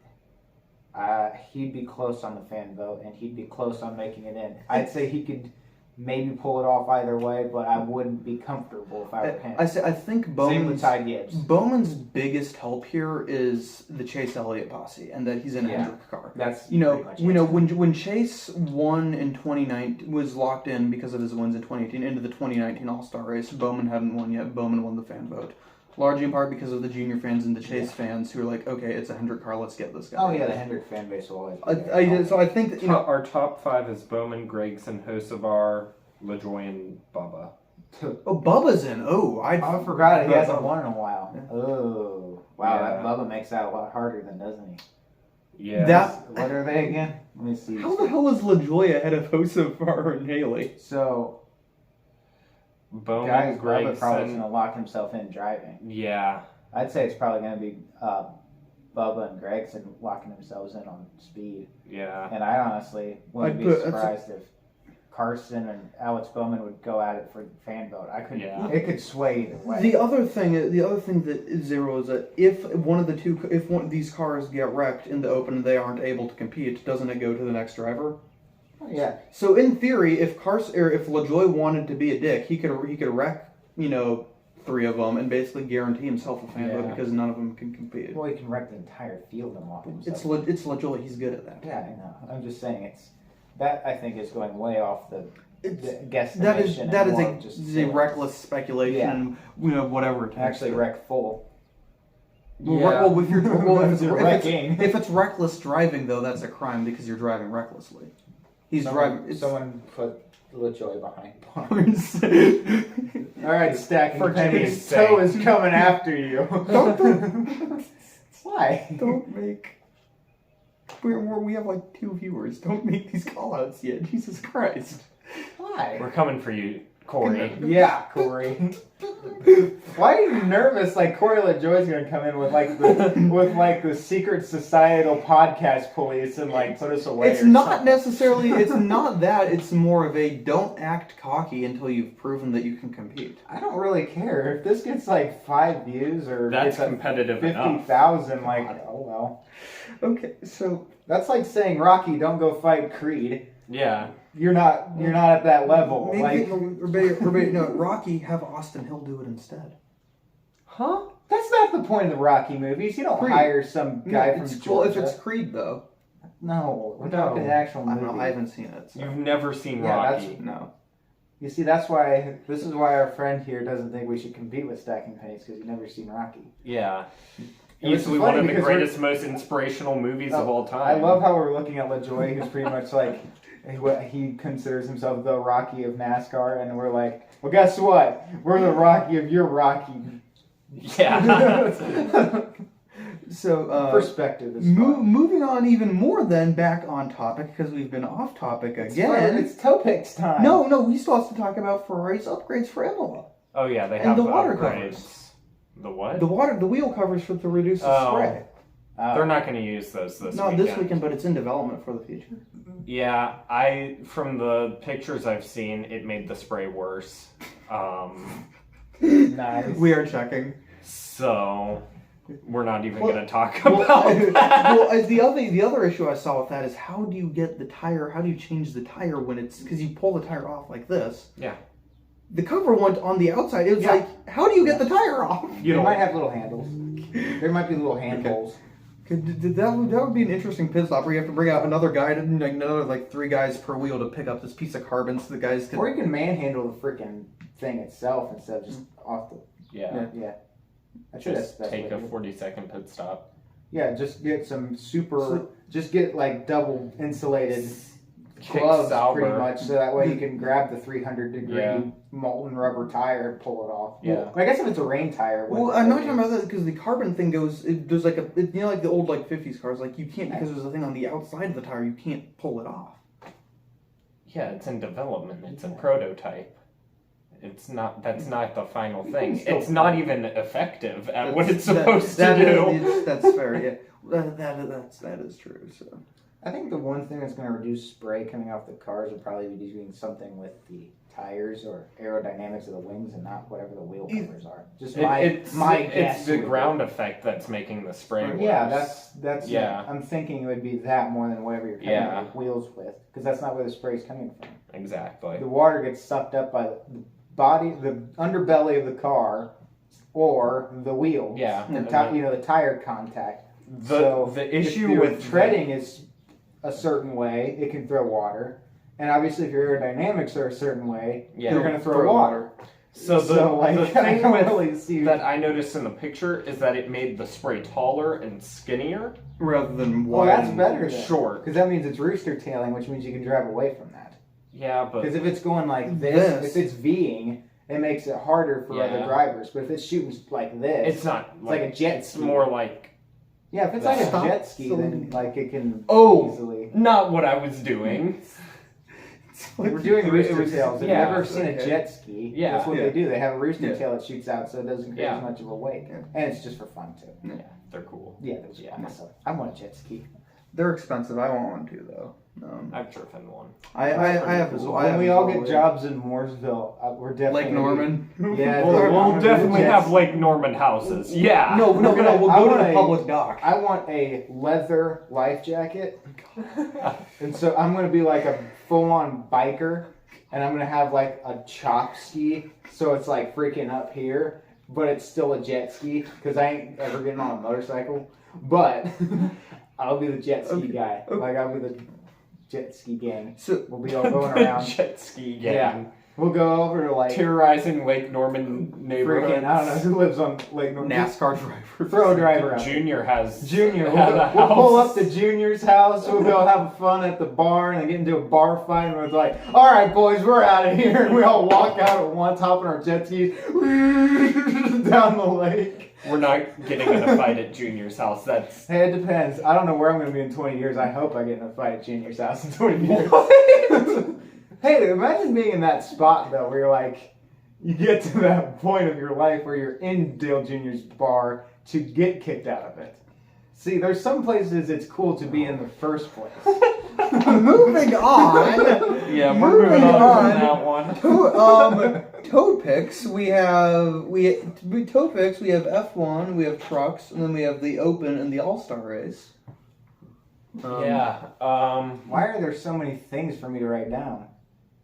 be close on the fan vote and he'd be close on making it in. I'd say he could maybe pull it off either way, but I wouldn't be comfortable if I were him. I think Same with Bowman's Ty Gibbs. Bowman's biggest help here is the Chase Elliott posse, and that he's in a Yeah. Hendrick car. That's You know, pretty much it. when Chase won in 2019, was locked in because of his wins in 2018 into the 2019 All-Star race. Bowman hadn't won yet. Bowman won the fan vote, largely in part because of the junior fans and the Chase fans who are like, okay, it's a Hendrick car, let's get this guy. Oh yeah, the Hendrick fan base will always be there. So I think that, Our top 5 is Bowman, Gregson, Hocevar, LaJoy, and Bubba. Bubba's in. I forgot he hasn't won in a while. Yeah. Oh, wow, Yeah. that Bubba makes that a lot harder then, doesn't he? Yeah. What are they again? Let me see. How the hell is LaJoy ahead of Hocevar and Haley? So, Bowman, guys, Bubba probably Gregson. going to lock himself in driving. Yeah. I'd say it's probably going to be Bubba and Gregson locking themselves in on speed. Yeah. And I honestly wouldn't be surprised if Carson and Alex Bowman would go at it for fan vote. It could sway either way. The other thing that is zero is that if one of these cars get wrecked in the open and they aren't able to compete, doesn't it go to the next driver? Yeah. So in theory, if LaJoy wanted to be a dick, he could wreck 3 of them and basically guarantee himself a fan vote because none of them can compete. Well, he can wreck the entire field and lock himself. It's LaJoy. He's good at that. Yeah, I know. I'm just saying that I think is going way off the guesstimation. That and is more of just a reckless speculation. Whatever it takes. Actually wreck full. Well, Wrecking. if it's reckless driving though, that's a crime because you're driving recklessly. He's driving. Someone put LaJoy behind bars. Someone. All right, Stacking For Penny's Jimmy's toe sake. is coming after you. Why? Don't make. We have like 2 viewers. Don't make these call-outs yet. Jesus Christ. Why? We're coming for you, Corey. Yeah, Corey. Why are you nervous? Like Corey LaJoy's gonna come in with the secret societal podcast police and like put us away. It's or not something. necessarily. It's not that. It's more of a don't act cocky until you've proven that you can compete. I don't really care if this gets like 5 views or That's gets competitive enough. 50,000. Like, oh well. Okay, so That's like saying Rocky, don't go fight Creed. Yeah. You're not at that level. maybe Like, no, Rocky, have Austin Hill do it instead. Huh? that's not the point of the Rocky movies. You don't Creed. hire some guy from Well, Georgia. if it's Creed though, No, we're No. talking the actual I movie. don't know. I haven't seen it. So. You've never seen Yeah, Rocky. No. You see, this is why our friend here doesn't think we should compete with Stacking Pennies because you've never seen Rocky. Yeah. easily funny one of the because we're- greatest, most inspirational movies of all time. I love how we're looking at LaJoy, who's pretty much like he considers himself the Rocky of NASCAR, and we're like, well, guess what? We're the Rocky of your Rocky. Yeah. So Perspective is fun. moving on even more then back on topic because we've been off topic again. It's Topix time. No, we still have to talk about Ferrari's upgrades for Imola. Oh yeah, they And have the water upgrades. covers. The what? The wheel covers to reduce the Oh. spray. They're not going to use those this Not weekend. this weekend, but it's in development for the future. Yeah, from the pictures I've seen, it made the spray worse. Nice. We are checking. So we're not even Well- going to talk Well, about that. well, the other issue I saw with that is how do you get the tire? How do you change the tire when it's because you pull the tire off like this? Yeah. The cover went on the outside. It was Yeah. like, how do you get the tire off? You They don't might have little handles. There might be little handholds. That would be an interesting pit stop where you have to bring out another guy, another 3 guys per wheel to pick up this piece of carbon so the guys can. Or you can manhandle the freaking thing itself instead of just off the. Yeah. Yeah. I'd say that's Just the best way take to a do it. 40-second pit stop. Yeah, just get some super. So- just get like double insulated Kick gloves, Sauber. pretty much, so that way you can grab the 300-degree Yeah. molten rubber tire and pull it off. Yeah. Well, I guess if it's a rain tire. it Well, wouldn't I'm not really talking about that because the carbon thing goes. There's like like the old 50s cars. Like you can't because there's a thing on the outside of the tire. You can't pull it off. Yeah, it's in development. It's a prototype. It's not. That's not the final thing. still- It's not even effective at what it's That- supposed that to do. is- that's fair. Yeah, that is true. So. I think the one thing that's going to reduce spray coming off the cars would probably be doing something with the tires or aerodynamics of the wings and not whatever the wheel covers are. Just It's my guess. It's the would be- ground effect that's making the spray worse. Yeah, that's Yeah. I'm thinking it would be that more than whatever you're covering Yeah. your wheels with, because that's not where the spray's coming from. Exactly. The water gets sucked up by the body, the underbelly of the car, or the wheel. Yeah. the and the tire contact. The So, the If issue your with treading is a certain way, it can throw water. And obviously, if your aerodynamics are a certain way, Yeah. you're going to throw water. So the I thing don't with really see that I noticed in the picture is that it made the spray taller and skinnier. Rather than Well, wide. that's and better then. Short. Because that means it's rooster tailing, which means you can drive away from that. Yeah, but Because if it's going like this, if it's Ving, it makes it harder for other Yeah. drivers. But if it's shooting like this, it's not like a jet It's ski. more like yeah, if it's like a Stop jet ski, then selling- like it can Oh. easily. not what I was doing. We're doing It rooster was- tails. If yeah, you've ever seen a okay. jet ski, Yeah. that's what Yeah. they do. They have a rooster Yeah. tail that shoots out, so it doesn't create Yeah. as much of a wake, Yeah. and it's just for fun too. Yeah, they're cool. Yeah, those Yeah. are awesome. I want a jet ski. They're expensive. I want one too, though. I've driven one. I have as well. I When have we as all well, get yeah. jobs in Mooresville, we're definitely Lake Norman. Yeah, We'll, Lake we'll Norman. definitely Jets. have Lake Norman houses. Yeah. No, We'll we'll I go to want the a- public dock. I want a leather life jacket, and so I'm gonna be like a full-on biker, and I'm gonna have like a chop ski, so it's like freaking up here, but it's still a jet ski because I ain't ever getting on a motorcycle. But I'll be the jet ski Okay. guy. Okay. Like I'll be the jet ski gang. So We'll be all going around. Jet ski gang. Yeah. We'll go over to like Terrorizing Lake Norman neighborhoods. freaking I don't know who lives on Lake Norman. NASCAR driver. Throw a driver out. Junior has Junior, had we'll, a we'll pull house. up to Junior's house. We'll go have fun at the bar and then get into a bar fight. And we're like, all right, boys, we're out of here. And we all walk out at once, hopping our jet skis down the lake. We're not getting in a fight at Junior's house. That's Hey, it depends. I don't know where I'm going to be in 20 years. I hope I get in a fight at Junior's house in 20 years. Hey, imagine being in that spot, though, where you're like, you get to that point of your life where you're in Dale Jr.'s bar to get kicked out of it. See, there's some places it's cool to be in the first place. Moving on. yeah. Moving We're moving on on. from that one. Toad picks. We have toad picks. We have F1. We have trucks, and then we have the Open and the All Star race. Yeah. Why are there so many things for me to write down?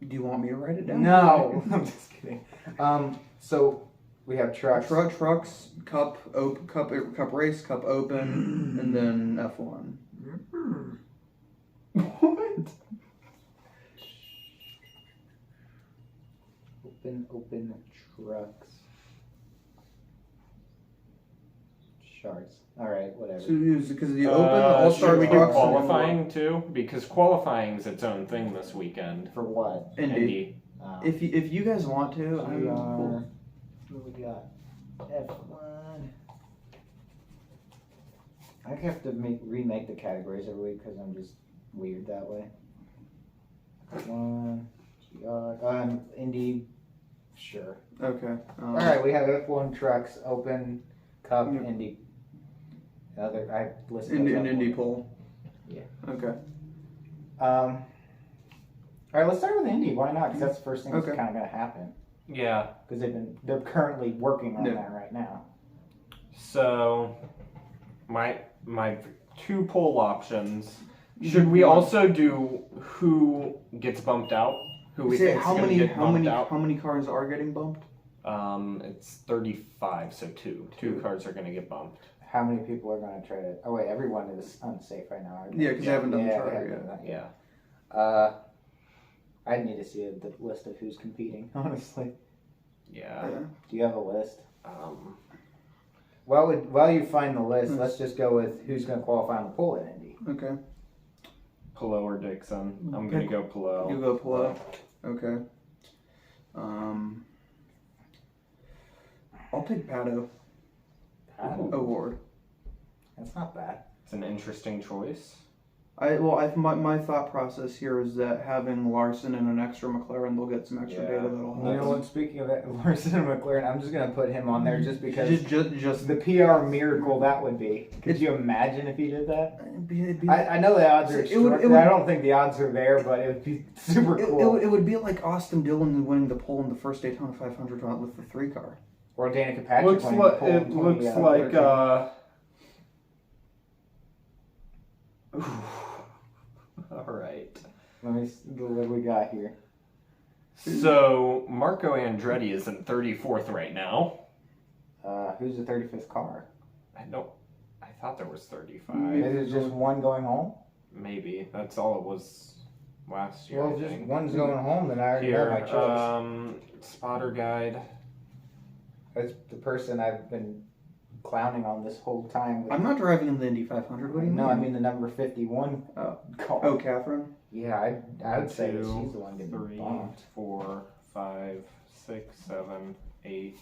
Do you want me to write it down? No, I'm just kidding. So we have trucks. Trucks, cup race, cup open, and then F1. What? Open trucks. Shards. All right, whatever. So it was because the Open, the All Star should we do Trucks, qualifying too? Because qualifying's its own thing this weekend. For what? Indy. If you guys want to, I'm we are. cool. What we got? F1. I have to remake the categories every week because I'm just weird that way. F1, GR, Indy. Sure. Okay. All right, we have F1 trucks, Open, Cup, Yeah. Indy. I listed Indy those and up. Indy poll. Yeah. Okay. All right, let's start with Indy. Why not? Because that's the first thing that's Okay. kind of going to happen. Yeah. Because they're currently working on Yeah. that right now. So, my two poll options. Should we also do who gets bumped out? Who we Say, think how gonna many get bumped out? how many cars are getting bumped? It's 35, so two cars are gonna get bumped. How many people are going to try to? Oh wait, everyone is unsafe right now. Aren't they? Yeah, because they haven't done the we charter haven't yet. done that Yeah. I need to see the list of who's competing. Honestly, Yeah. do you have a list? Um, While you find the list, Hmm. let's just go with who's going to qualify on the pole at Indy. Okay. Pillow or Dixon? I'm gonna go Pillow. You go Polo. Okay. I'll take Pato Award. That's not bad. It's an interesting choice. My thought process here is that having Larson and an extra McLaren, they'll get some extra Yeah. data that'll help. You know what? Speaking of that, Larson and McLaren, I'm just going to put him on there just because Just the PR miracle that would be. Could you imagine if he did that? it'd be I know the odds are. It would- I don't think the odds are there, but it would be super cool. it would be like Austin Dillon winning the pole in the first Daytona 500 round with the 3 car. Or Danica Patrick. Looks winning like the pole in it looks 20, like 13. all right. Let me see what we got here. So Marco Andretti is in 34th right now. Who's the 35th car? I thought there was 35. Is it just one going home? Maybe that's all it was last year. Well, I just think. one's going home, then I already know my Here, choice. spotter guide. That's the person I've been clowning on this whole time. I'm not driving in the Indy 500. What do you No, mean? I mean the number 51 Oh. car. Oh, Catherine. Yeah, I would say that Two, she's the one getting 3, bumped. 4, 5, 6, 7, 8,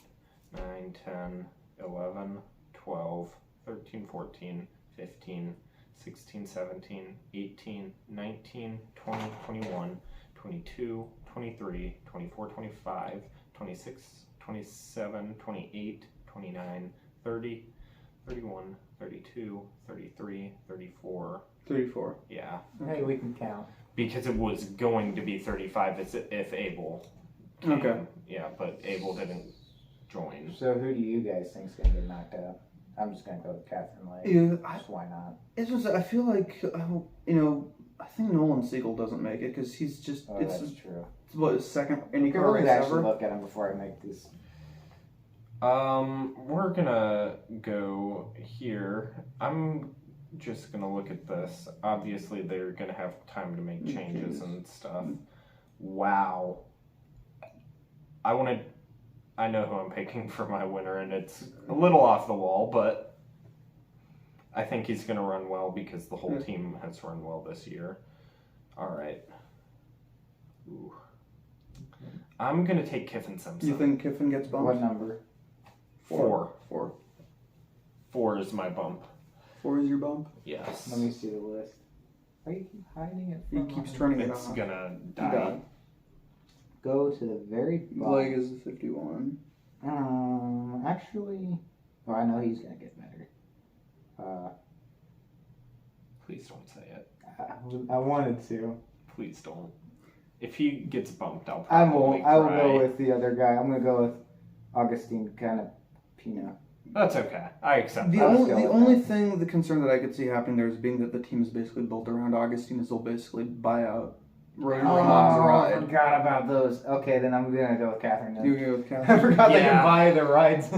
9, 10, 11, 12, 13, 14, 15, 16, 17, 18, 19, 20, 21, 22, 23, 24, 25, 26, 27, 28, 29, 30, 31, 32, 33, 34. 34. Yeah. Hey, we can count. Because it was going to be 35 if Abel came. Okay. Yeah, but Abel didn't join. So who do you guys think is going to get knocked out? I'm just going to go with Catherine Lake. Yeah, Just why not? it's just I feel like I think Nolan Siegel doesn't make it because he's just Oh, it's that's true. what his second Okay, IndyCar we're race going to actually ever. look at him before I make this. We're gonna go here. I'm just gonna look at this. Obviously, they're gonna have time to make changes and stuff. Wow. I know who I'm picking for my winner, and it's a little off the wall, but I think he's gonna run well because the whole team has run well this year. All right. Ooh. I'm gonna take Kiffin Simpson. You think Kiffin gets bumped? What number? 4. 4. 4 is my bump. 4 is your bump. Yes. Let me see the list. Why do you keep hiding it He from keeps us? turning it It's on. gonna He die. died. Go to the very Leg bottom. is the 51. Actually, I know he's going to get better. Please don't say it. I wanted to. Please don't. If he gets bumped, I'll I probably will. I will cry. go with the other guy. I'm going to go with Augustine Canapino. That's okay. I accept The that. only, go the with only that. thing, the concern that I could see happening there is being that the team is basically built around Augustine is they'll basically buy out Ramon's I ride. forgot about those. Okay, then I'm going to go with Catherine. You Then. go with I Catherine? forgot they Yeah. can buy the rides.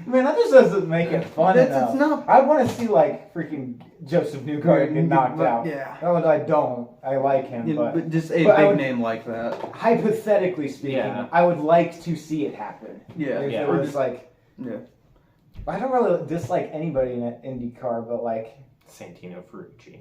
Man, that just doesn't make it fun enough. It's not. I want to see like freaking Joseph Newgarden get knocked but, out. Yeah. No, I don't. I like him, Yeah, but but just a but I big would- name like that. hypothetically speaking, Yeah. I would like to see it happen. Yeah. If Yeah. it was like, Yeah. I don't really dislike anybody in an IndyCar, but like Santino Ferrucci.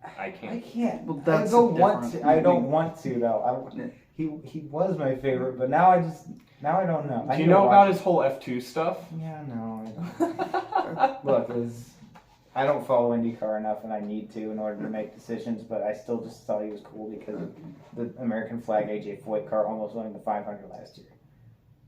I I can't. can't. Well, that's I don't want different. to. I don't want to though. Yeah. He was my favorite, but now I don't know. I Do you need to know watch about it. his whole F2 stuff? Yeah, no. I don't. Look, I don't follow IndyCar enough, and I need to in order to make decisions. But I still just thought he was cool because of the American flag AJ Foyt car almost winning the 500 last year.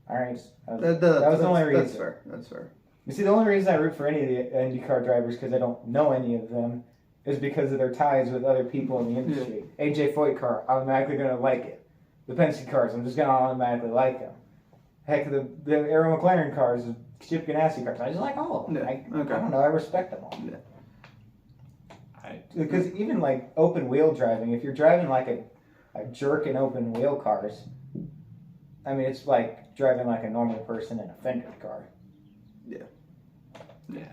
All right, that was the only reason. That's fair. That's fair. You see, the only reason I root for any of the IndyCar drivers because I don't know any of them is because of their ties with other people in the industry. AJ Foyt car, automatically going to like it. The Penske cars, I'm just going to automatically like them. Heck, the Arrow McLaren cars, the Chip Ganassi cars, I just like all of them. Yeah, I okay. don't know, I respect them all. Yeah. Because even like open wheel driving, if you're driving like a jerk in open wheel cars, I mean, it's like driving like a normal person in a fender car. Yeah.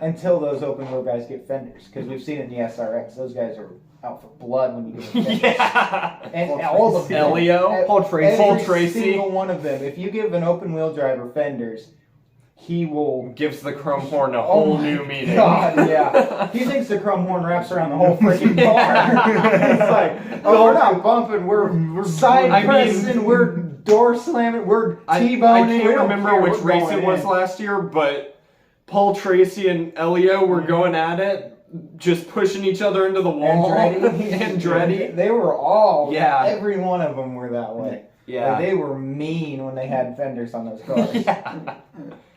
Until those open wheel guys get fenders, because we've seen it in the SRX. Those guys are out for blood when you get them fenders. Yeah. And all of them. Elio, Paul Tracy. Paul Every Tracy. single one of them. If you give an open wheel driver fenders, he will. Gives the chrome horn a Oh whole my new meaning. God, yeah. He thinks the chrome horn wraps around the whole freaking car. It's like, oh, we're not bumping, we're side I mean- pressing, we're door slamming, we're I T-boning. we can't don't remember care, which we're race going it was in. last year, but Paul Tracy and Elio were going at it, just pushing each other into the wall. Andretti. Andretti. They were all, Yeah. every one of them were that way. Yeah. Like, they were mean when they had fenders on those cars. Yeah.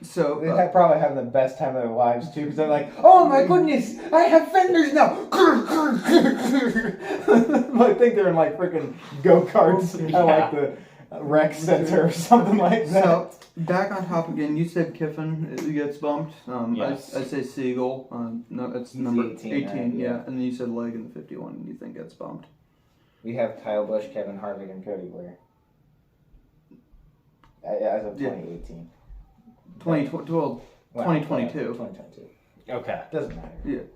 So They probably having the best time of their lives too, because they're like, "Oh my goodness, I have fenders now!" I think they're in like freaking go karts at like the rec center or something like that. So back on top again. You said Kiffin gets bumped. Yes. I say Siegel. No, it's He's number 18, 18. right? Yeah. Yeah. And then you said Leg in the 51. You think gets bumped? We have Kyle Busch, Kevin Harvick, and Cody Ware as of Yeah. 2018. 2022. Well, 2022. 2022 Okay. doesn't matter.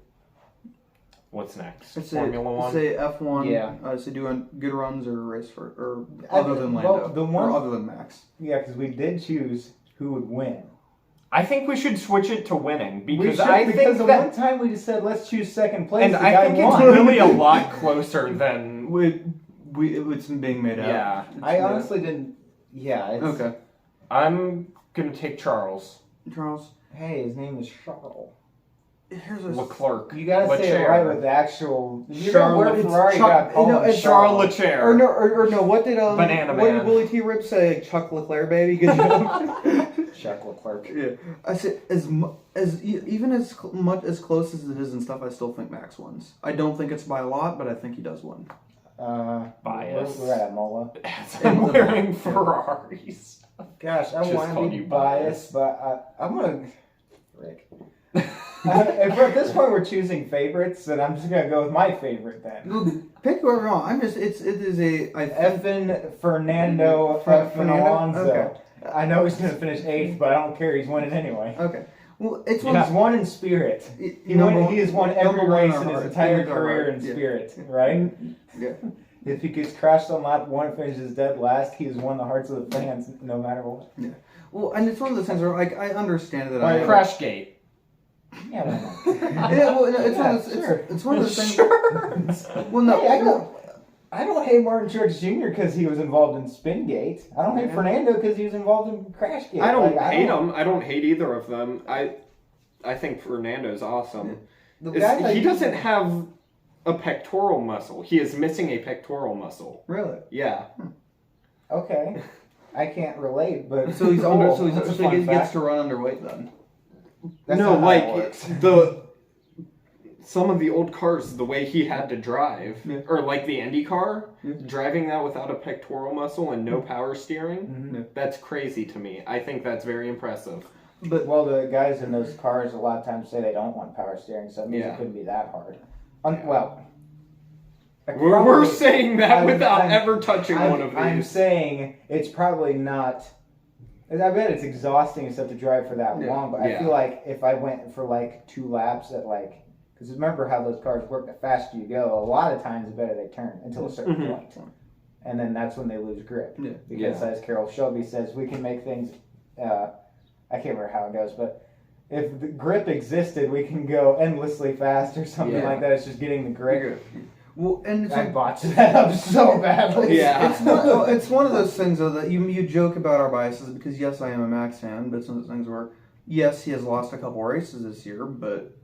What's next? I say, Formula One? Say F1. Yeah. Say doing good runs or race for or I other think- than well, Lando the one- or other than Max. Yeah, because we did choose who would win. I think we should switch it to winning We because should, I because think the that, one time we just said let's choose second place, and the I guy think won. it's really a lot closer than. It's being made out. Yeah. I honestly didn't. Yeah. It's, Okay. I'm gonna take Charles Charles. Hey, his name is Charles. Here's a Leclerc. You gotta say it Leclerc. right with the actual. You know Charles where Leclerc. Ferrari Chuck- got called. you know, it's Charles Or Leclerc. no, or no. What did Banana what Man. did Willie T. Rip say? Chuck Leclerc, baby. Good job. Chuck Leclerc. Yeah. I said even as much as close as it is and stuff. I still think Max wins. I don't think it's by a lot, but I think he does win. Bias. We're at Mola. As I'm wearing Ferraris. Gosh, I Just want called to be you biased, but I'm gonna. Rick. If at this point we're choosing favorites, then I'm just gonna go with my favorite then. Pick whoever you want. It is a Evan Fernando Fernando? Alonso. Okay. I know he's gonna finish 8th, but I don't care. He's winning anyway. Okay. Well, it's He's won in spirit. He has won every race in his entire career in spirit, right? Yeah. If he gets crashed on lap 1 and finishes dead last, he has won the hearts of the fans no matter what. Well, and it's one of those things where like I understand that Right. I Crashgate. Yeah, why not? Yeah, well, no, it's, Yeah, one of those, sure. it's one of those things. Sure. Well, no, Hey, I don't hate Martin Truex Jr. because he was involved in Spingate. I don't hate Yeah. Fernando because he was involved in Crashgate. I don't Like, hate him. I don't hate either of them. I think Fernando's awesome. The Is- guy he doesn't have a pectoral muscle. He is missing a pectoral muscle. really. Yeah. Okay. I can't relate, but So he's cool. under. So That's a he fun gets fact. to run underweight then. That's no, not how like it works. some of the old cars, the way he had to drive, Yeah. or like the Indy car, Yeah. driving that without a pectoral muscle and no power steering, Mhm. that's crazy to me. I think that's very impressive. But Well, the guys in those cars a lot of times say they don't want power steering, so it means Yeah. it couldn't be that hard. Yeah. Well, We're probably- saying that I'm- without I'm- ever touching one of these. I'm saying it's probably not. I bet it's exhausting and stuff to drive for that Yeah. long, but I Yeah. feel like if I went for like 2 laps at like, because remember how those cars work, the faster you go, a lot of times the better they turn until a certain Mhm. point. And then that's when they lose grip. Yeah. Because as Carol Shelby says, we can make things, I can't remember how it goes, but if the grip existed, we can go endlessly fast or something Yeah. like that. It's just getting the grip. Well, and it's I botched that up so badly. Yeah. it's one of those things though that you joke about our biases because yes, I am a Max fan, but it's one of those things where yes, he has lost a couple races this year, but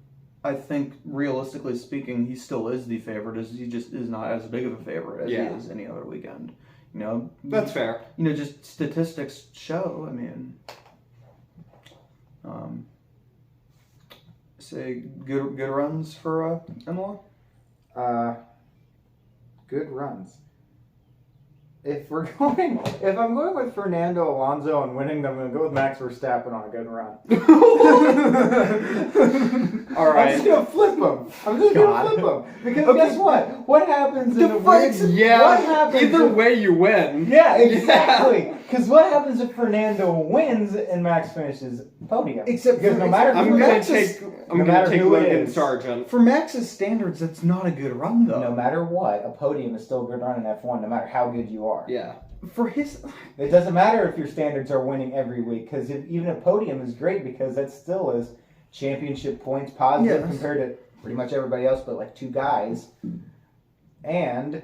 I think realistically speaking, he still is the favorite. As he just is not as big of a favorite as he is any other weekend. You know, That's fair. You know, just statistics show. I mean, say good runs for Imola. Good runs. If I'm going with Fernando Alonso and winning, then I'm going to go with Max Verstappen on a good run. All right. I'm just going to flip him. Because guess what? What happens in the fights- weird- Yeah. What happens Either if- way, you win. Yeah, exactly. Because what happens if Fernando wins and Max finishes podium? Except because for- no matter I'm who gonna it is, take. no I'm gonna matter take who it Logan is. Sargent. For Max's standards, that's not a good run though. no matter what, a podium is still a good run in F1, no matter how good you are. Yeah. For his, It doesn't matter if your standards are winning every week, because even a podium is great because that still is championship points positive Yes. compared to pretty much everybody else but like two guys. And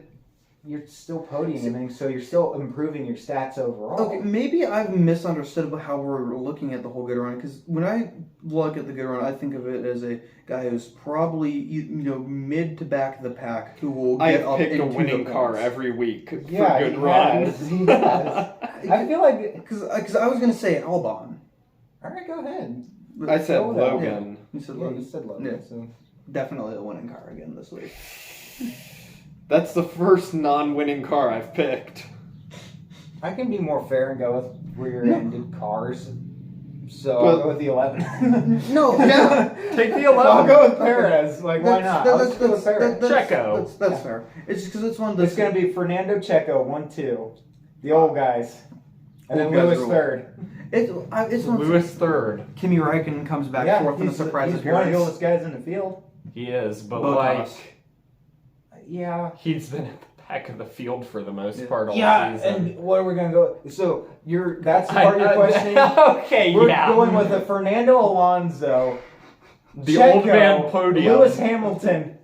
you're still podiuming, so you're still improving your stats overall. okay, maybe I've misunderstood about how we're looking at the whole good run. Because when I look at the good run, I think of it as a guy who's probably mid to back of the pack who will I get have up picked a into winning the car points. every week for Yeah, good he runs. has. He has. I feel like. Because I was gonna say Albon. All right, go ahead. But I said Go with that. Logan. You said Yeah, Logan. you said Logan. Yeah. So. Definitely a winning car again this week. That's the first non-winning car I've picked. I can be more fair and go with rear-ended cars. So Well- I'll go with the 11. No, yeah. Take the I'll 11. go with Perez. Like, why not? I'll just go with Perez. Checo. That's fair. It's just because it's one of those. It's going to be Fernando Checo, 1-2. The old guys. And then Old guys Lewis rule. third. It's one of those- Lewis third. Kimi Räikkönen comes back Yeah, fourth in a he's surprise one of the appearance. oldest guys in the field. He is, but Bottas. like Yeah. he's been at the back of the field for the most Yeah. part all Yeah, season. and what are we going to go with? So, that's the part of your questioning. Okay, We're yeah. going with a Fernando Alonso, The Checo, old man podium. Lewis Hamilton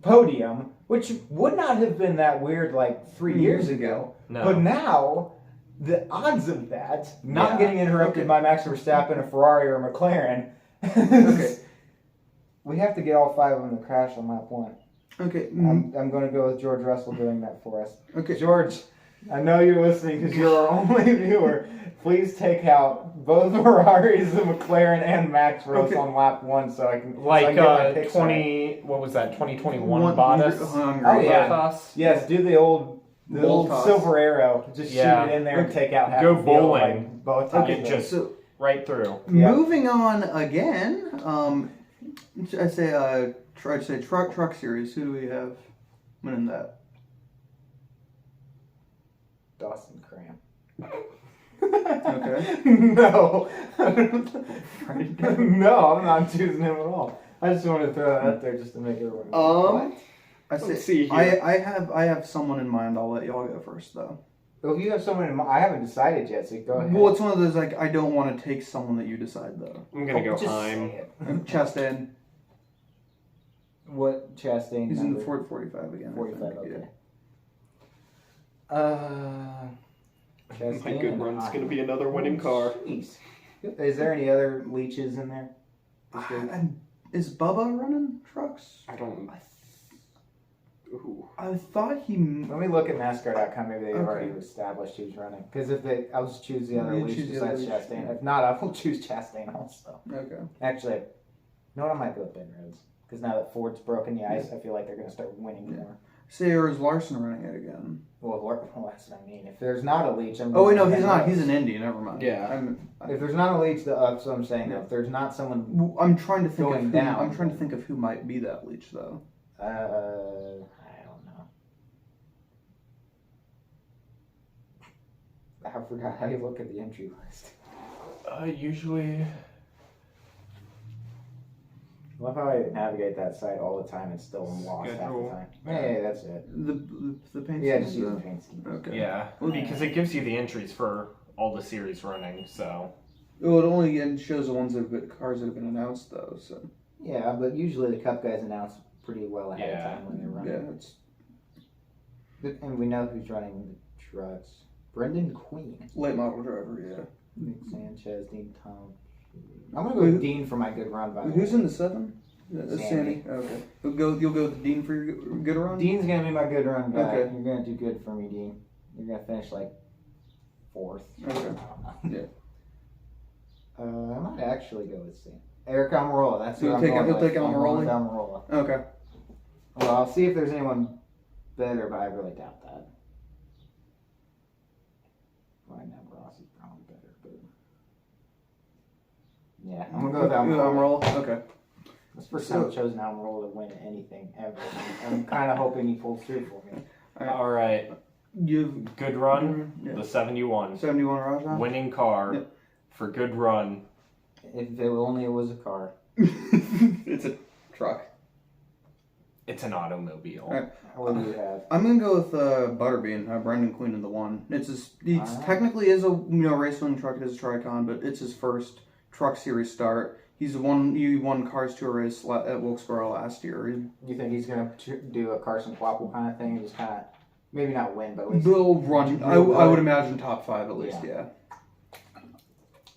podium, which would not have been that weird like 3 years ago. No. But now, the odds of that not Yeah. getting interrupted by Max Verstappen, a Ferrari, or a McLaren, Okay. we have to get all five of them to crash on lap one. Okay. I'm going to go with George Russell doing that for us. Okay. George, I know you're listening because you're our only viewer. Please take out both Ferraris, the McLaren, and Max for us Okay. on lap one, so I can so I Like can get my picks right. 20, what was that? 2021 One- Bottas. Hungary. Oh, yeah. Bottas? Yes, do the old Bottas. silver arrow. Just Yeah. shoot it in there and take out half Go the field, bowling. like both times. Okay, just So right through. Yeah. moving on again. I'd say truck series. Who do we have winning that? Dawson Cram. Okay. No. No, I'm not choosing him at all. I just wanted to throw that out there just to make everyone. I say Let's see here. I have someone in mind. I'll let y'all go first though. Well, if you have someone in mind, I haven't decided yet, so go ahead. Well, it's one of those like I don't want to take someone that you decide though. I'm gonna go Just Heim. say it. Chastain. What Chastain? He's in the number? 45 again. I 45. think, Okay. yeah. My Chastain good and run's Heim. gonna be another winning car. Jeez. Is there any other leeches in there? And is Bubba running trucks? I don't. Ooh. I thought he. Let me look at NASCAR.com. Maybe they've Okay. already established who's running. Because if they, I'll just choose the other You leash choose the other besides leash. Chastain. If not, I will choose Chastain also. Okay. Actually, you know what? I might go with Ben Rhodes. Because now that Ford's broken the ice, I feel like they're going to start winning more. Say, or is Larson running it again? Well, that's what I mean. If there's not a leech, I'm Oh wait, going no, with he's Ben not. He's Rhodes. an Indy. Never mind. Yeah. If there's not a leech, that's what I'm saying. Yeah. If there's not someone, I'm trying to think Going of who, down. I'm trying to think of who might be that leech though. I don't know. I forgot how you look at the entry list. Usually. I love how I navigate that site all the time and still am lost half the Schedule. time. Hey, that's it. The paint. Yeah, scheme just is, use the paint scheme. Okay. Yeah, because it gives you the entries for all the series running. So Well, it only shows the ones cars that have been announced though. So Yeah, but usually the Cup guys announce pretty well ahead Yeah. of time when they're running. yeah, it's And we know who's running the trucks. Brendan Queen, late model driver. Yeah. Nick Sanchez, Dean Tom. I'm gonna go with Dean for my good run. By the Who's way, in the 7? Sandy. Okay. You'll go with Dean for your good run. Dean's gonna be my good run guy. Okay. You're gonna do good for me, Dean. You're gonna finish like 4th. Okay. I don't know. Yeah. I might actually go with Sam. Eric Almirola. That's who You'll I'm take- going you'll with. take I'm going Almirola? with Almirola. Okay. Well, I'll see if there's anyone better, but I really doubt that. Ryan Ross is probably better, but yeah, I'm gonna go with Almirola. Okay. That's the first time I've chosen Almirola to win anything ever. I'm kind of hoping he pulls through for me. All right. You've Good run. yeah. The 71. 71 Raja. Winning car Yep. for good run. If it only was a car. It's a truck. It's an automobile. All right. What do you have? I'm gonna go with Butterbean, Brendan Queen in the 1. He Alright. technically is a race winning truck. It is a Tricon, but it's his first truck series start. He won Cars 2 race at Wilkesboro last year. You think he's gonna do a Carson Quapple kind of thing and just kind of maybe not win, but at least They'll run. I would imagine top 5 at least. Yeah.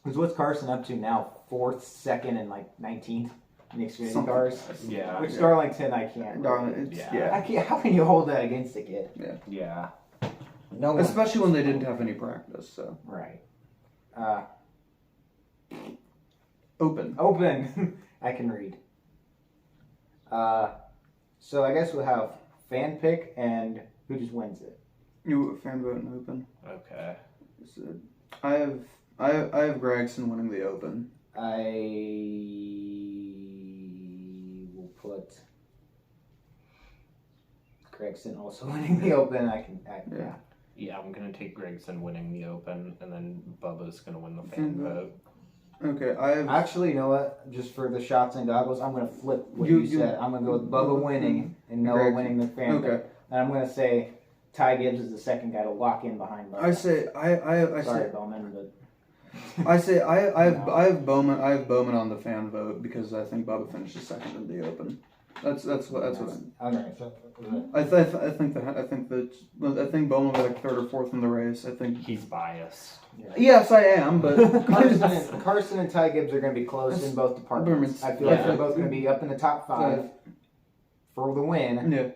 because what's Carson up to now? 4th, 2nd, and like 19th in the Xfinity Something cars. Yeah. Which Darlington I can't. Darn, Yeah. I can't. How can you hold that against a kid? Yeah. No one. Especially when they didn't have any practice. So Right. open. Open. I can read. So I guess we'll have fan pick and who just wins it. You fan vote and open. Okay. So I have Gregson winning the open. I will put Gregson also winning the open. Yeah. Yeah, I'm gonna take Gregson winning the open, and then Bubba's gonna win the fan Fan vote. Okay, I have. Actually, you know what? Just for the shots and goggles, I'm going to flip what You- you said. I'm going to go with Bubba winning and Noah Greg- winning the fan. Okay. And I'm going to say Ty Gibbs is the second guy to lock in behind Bubba. I say I Sorry, say Bowman, but I say I have No. I have Bowman on the fan vote because I think Bubba finishes second in the open. That's what okay. I think Bowman will be like 3rd or 4th in the race. I think. He's biased. Yes, I am, but Carson and Ty Gibbs are going to be close in both departments. I feel Yeah. like they're both going to be up in the top 5 for the win, yeah.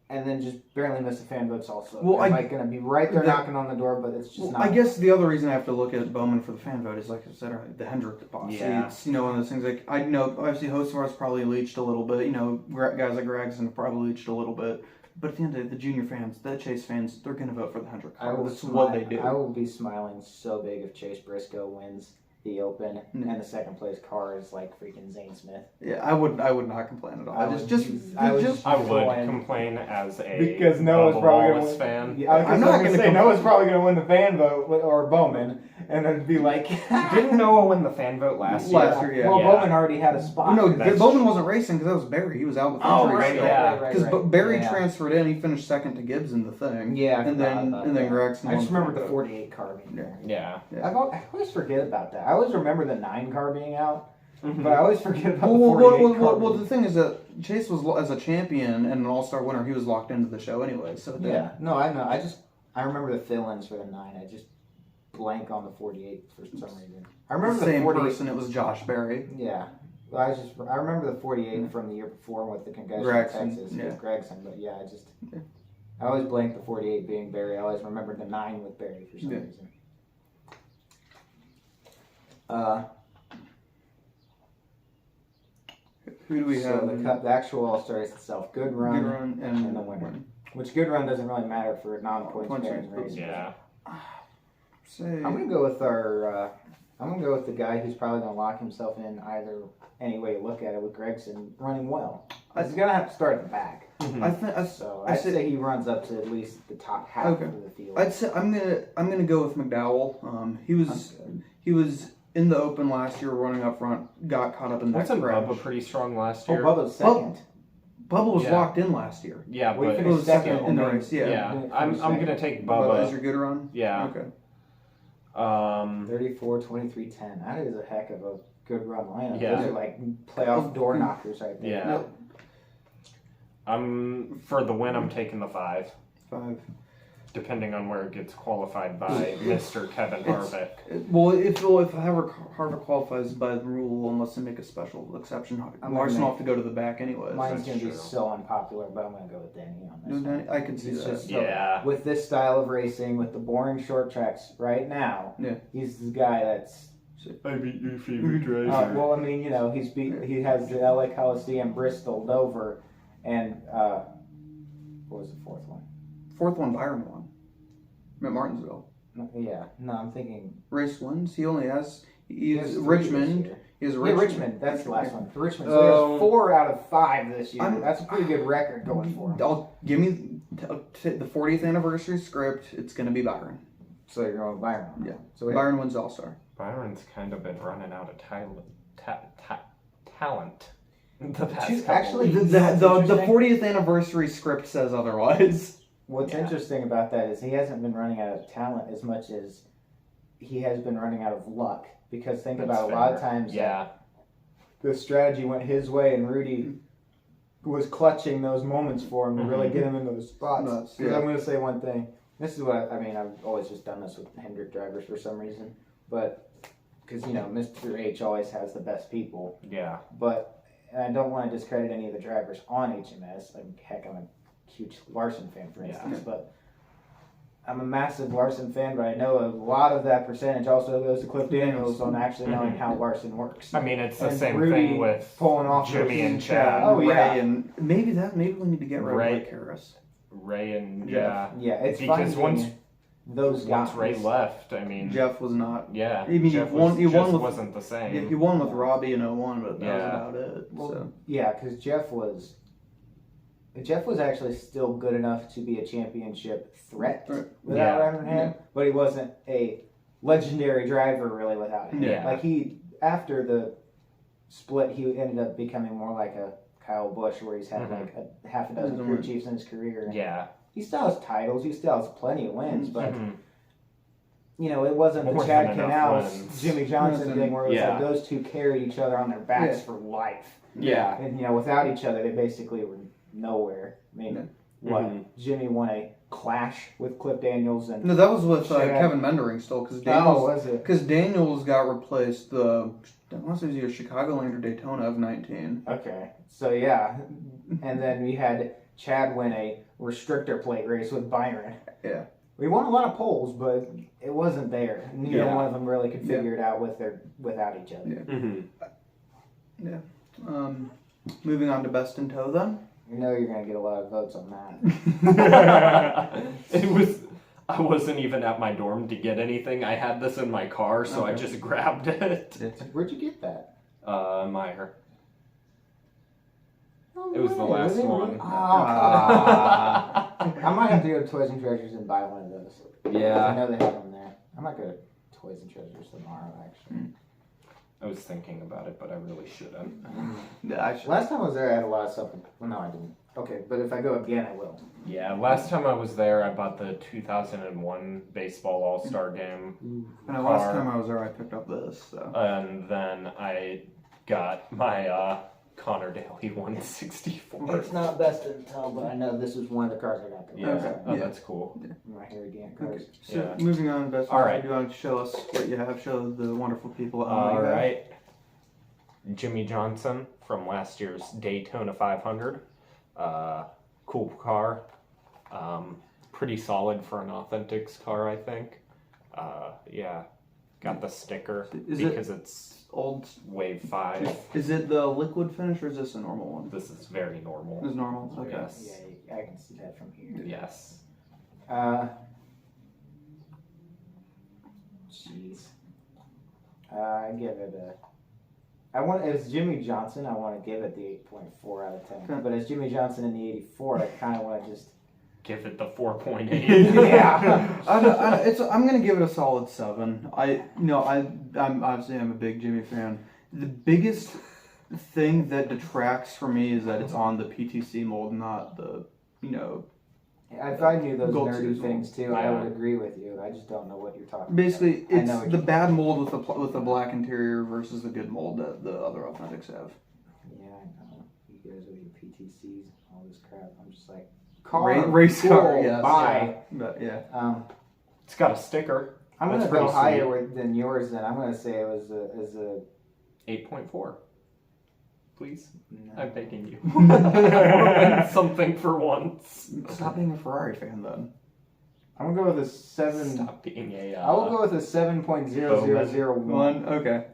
and then just barely miss the fan votes also. Well, They're like going to be right there the- knocking on the door, but it's just Well, not. I guess the other reason I have to look at Bowman for the fan vote is like I said, the Hendrick boss. Yeah. It's one of those things like I know obviously Hocevar's probably leached a little bit. Guys like Gregson have probably leached a little bit. But at the end of the day, the junior fans, the Chase fans, they're gonna vote for the Hendrick car. That's what they do. I will be smiling so big if Chase Briscoe wins the Open and the second place car is like freaking Zane Smith. Yeah, I would not complain at all. I would complain as a because Noah's Bubba probably Wallace gonna fan. win. Yeah, I'm not gonna say complain. Noah's probably gonna win the fan vote or Bowman, and then be like, Didn't Noah win the fan vote last year? Last year, yeah. Well, Yeah. Bowman already had a spot. No, That's Bowman wasn't racing because that was Barry. He was out with Oh, injury right, still. yeah. Because Barry Yeah. transferred in, he finished second to Gibbs in the thing. Yeah, I and forgot then about and then that. Gregson. I just won remember the vote. 48 car being Yeah. there. Yeah. Yeah. I always forget about that. I always remember the 9 car being out, Mhm. but I always forget about the Well, 48 car. well, the thing is that Chase was as a champion and an all-star winner. He was locked into the show anyway. So it didn't- Yeah, no, I know. I remember the fill-ins for the 9. I just blank on the 48 for some reason. I remember the the same 48. person. It was Josh Berry. Yeah, well, I remember the 48 from the year before with the concussion Gregson, in Texas yeah. with Gregson. But yeah, Yeah. I always blank the 48 being Barry. I always remember the 9 with Barry for some Yeah. reason. Who do we have? So the actual All-Star race itself, good run, Good run and the winner. which good run doesn't really matter for a non-points Points bearing race, race. Yeah. Say, I'm gonna go with our. I'm gonna go with the guy who's probably gonna lock himself in either any way you look at it with Gregson running well. He's gonna have to start at the back, I think so I I'd said- say he runs up to at least the top half Okay. of the field. I'd say I'm gonna go with McDowell. He was in the open last year, running up front, got caught up in that Wasn't crash. Bubba pretty strong last Oh, year? Bubba's second. Bubba was Yeah. locked in last year. Yeah, We but finished Was second second in the and then- race. Yeah. yeah, I'm gonna take Bubba is Bubba. your good run. Yeah. Okay. 34, 23, 10. That is a heck of a good run lineup. Yeah. Those are like playoff door knockers right there. Yeah. For the win, I'm taking the 5. 5. Depending on where it gets qualified by Mr. Kevin Harvick. Well, if Harvick qualifies by the rule, unless they make a special exception, Larson will have to go to the back anyways. Mine's going to be true. so unpopular, but I'm going to go with Denny on this. No, one. Danny, I can see He's that. just Yeah. with this style of racing, with the boring short tracks right now. Yeah. He's the guy that's. I beat your favorite Well, I mean, you know, he has the LA Coliseum, Bristol, Dover, and what was the fourth one? Fourth one, Byron won. At Martinsville. Yeah, no, I'm thinking. Race wins. He only has. He has He's 3 Richmond. this year. He has Yeah, Richmond. That's the last one. Richmond. So he has 4 out of 5 this year. That's a pretty good record going for him. I'll give me the 40th anniversary script. It's going to be Byron. So you're going with Byron. Yeah. So Byron wins All Star. Byron's kind of been running out of talent. The past couple Actually, weeks. The That's interesting. 40th anniversary script says otherwise. What's Yeah. interesting about that is he hasn't been running out of talent as much as he has been running out of luck. Because think That's about a lot of fair. times Yeah. the strategy went his way and Rudy was clutching those moments for him to really get him in those spots. Nuts, 'Cause yeah. I'm going to say one thing. This is what I mean. I've always just done this with Hendrick drivers for some reason. But because, you know, Mr. H always has the best people. Yeah. But and I don't want to discredit any of the drivers on HMS. Like, heck, I'm a huge Larson fan, for instance. Yeah. But I'm a massive Larson fan, but I know a lot of that percentage also goes to Cliff Daniels on actually knowing how Larson works. I mean, it's the And same Rudy thing with pulling off Jimmy those and huge, Chad. Oh, yeah. Ray and maybe we need to get rid Ray. of Blake Harris. Ray and Yeah. yeah. Yeah, it's Because finding those guys. Once Ray left, I mean, Jeff was not. yeah, I mean, Jeff he won just with- wasn't the same. Yeah, he won with Robbie in 01, but that Yeah. was about it. Well, So. Yeah, because Jeff was actually still good enough to be a championship threat Right. without Yeah. Evernham, but he wasn't a legendary driver really without him. Yeah. Like after the split, he ended up becoming more like a Kyle Busch, where he's had Mhm. like a half a dozen Mhm. crew chiefs in his career. And Yeah. he still has titles, he still has plenty of wins, but Mhm. you know, it wasn't the More Chad than enough Canals, wins. Jimmy Johnson Listen, thing, where it was yeah. like those two carried each other on their backs Yeah. for life. Yeah. And, you know, without each other, they basically were nowhere. I mean, Yeah. what? Mhm. Jimmy won a clash with Cliff Daniels and. No, that was with Chad. Kevin Mendering still, because Oh, Daniels, was it? Daniels got replaced I want to say it was either Chicagoland or Daytona of 19. Okay. So, yeah. And then we had Chad win a restrictor plate race with Byron. Yeah. We won a lot of poles, but it wasn't there. Neither Yeah. one of them really could Yeah. figure it out without each other. Yeah. Mhm. Moving on to best in tow then. You know you're going to get a lot of votes on that. I wasn't even at my dorm to get anything. I had this in my car, so I Okay. just grabbed it. Where'd you get that? Meyer. Oh, It was the really? last Was it one. really? Ah. I might have to go to Toys and Treasures and buy one of those. I Yeah. know they have them there. I might go to Toys and Treasures tomorrow, actually. I was thinking about it, but I really shouldn't. Yeah, I should. Last time I was there, I had a lot of stuff. Well, no, I didn't. Okay, but if I go again, I will. Yeah, last time I was there, I bought the 2001 Baseball All-Star Game, And the last car. time I was there, I picked up this. So. and then I got my Connor Daly 164. It's not best in tow, but I know this is one of the cars I got. Yeah, Okay. oh, Yeah. that's cool. My Harry Gant cars. So Yeah. moving on to best. All right. Do you want to show us what you have? Show the wonderful people at home. All what you have? right. Jimmy Johnson from last year's Daytona 500. Cool car. Pretty solid for an Authentics car, I think. Yeah. Got the sticker Is it- because it's Old. Wave 5. Is it the liquid finish or is this a normal one? This is very normal. It's normal. Okay. Yes. Yeah, I can see that from here. Yes. Jeez. I give it as Jimmy Johnson, I want to give it the 8.4 out of 10. Okay. But as Jimmy Johnson in the 84, I kind of want to just. Give it the 4.8. Yeah. I'm gonna give it a solid 7. I'm obviously I'm a big Jimmy fan. The biggest thing that detracts for me is that it's on the PTC mold, not the If I knew those Gold nerdy series things too, I Yeah. would agree with you. I just don't know what you're talking Basically, about. I it's know what the you- bad mold with the black interior versus the good mold that the other Authentics have. Yeah, I know. You guys with your PTCs and all this crap. I'm just like, Race cool, car, yes. bye. But yeah. It's got a sticker. I'm That's gonna go pretty higher than yours. Then I'm gonna say it was a 8.4. Please, no. I'm begging you. Win something for once. Stop being a Ferrari fan then. I'm gonna go with a 7. Stop being a. I will go with a 7.0001. One, okay.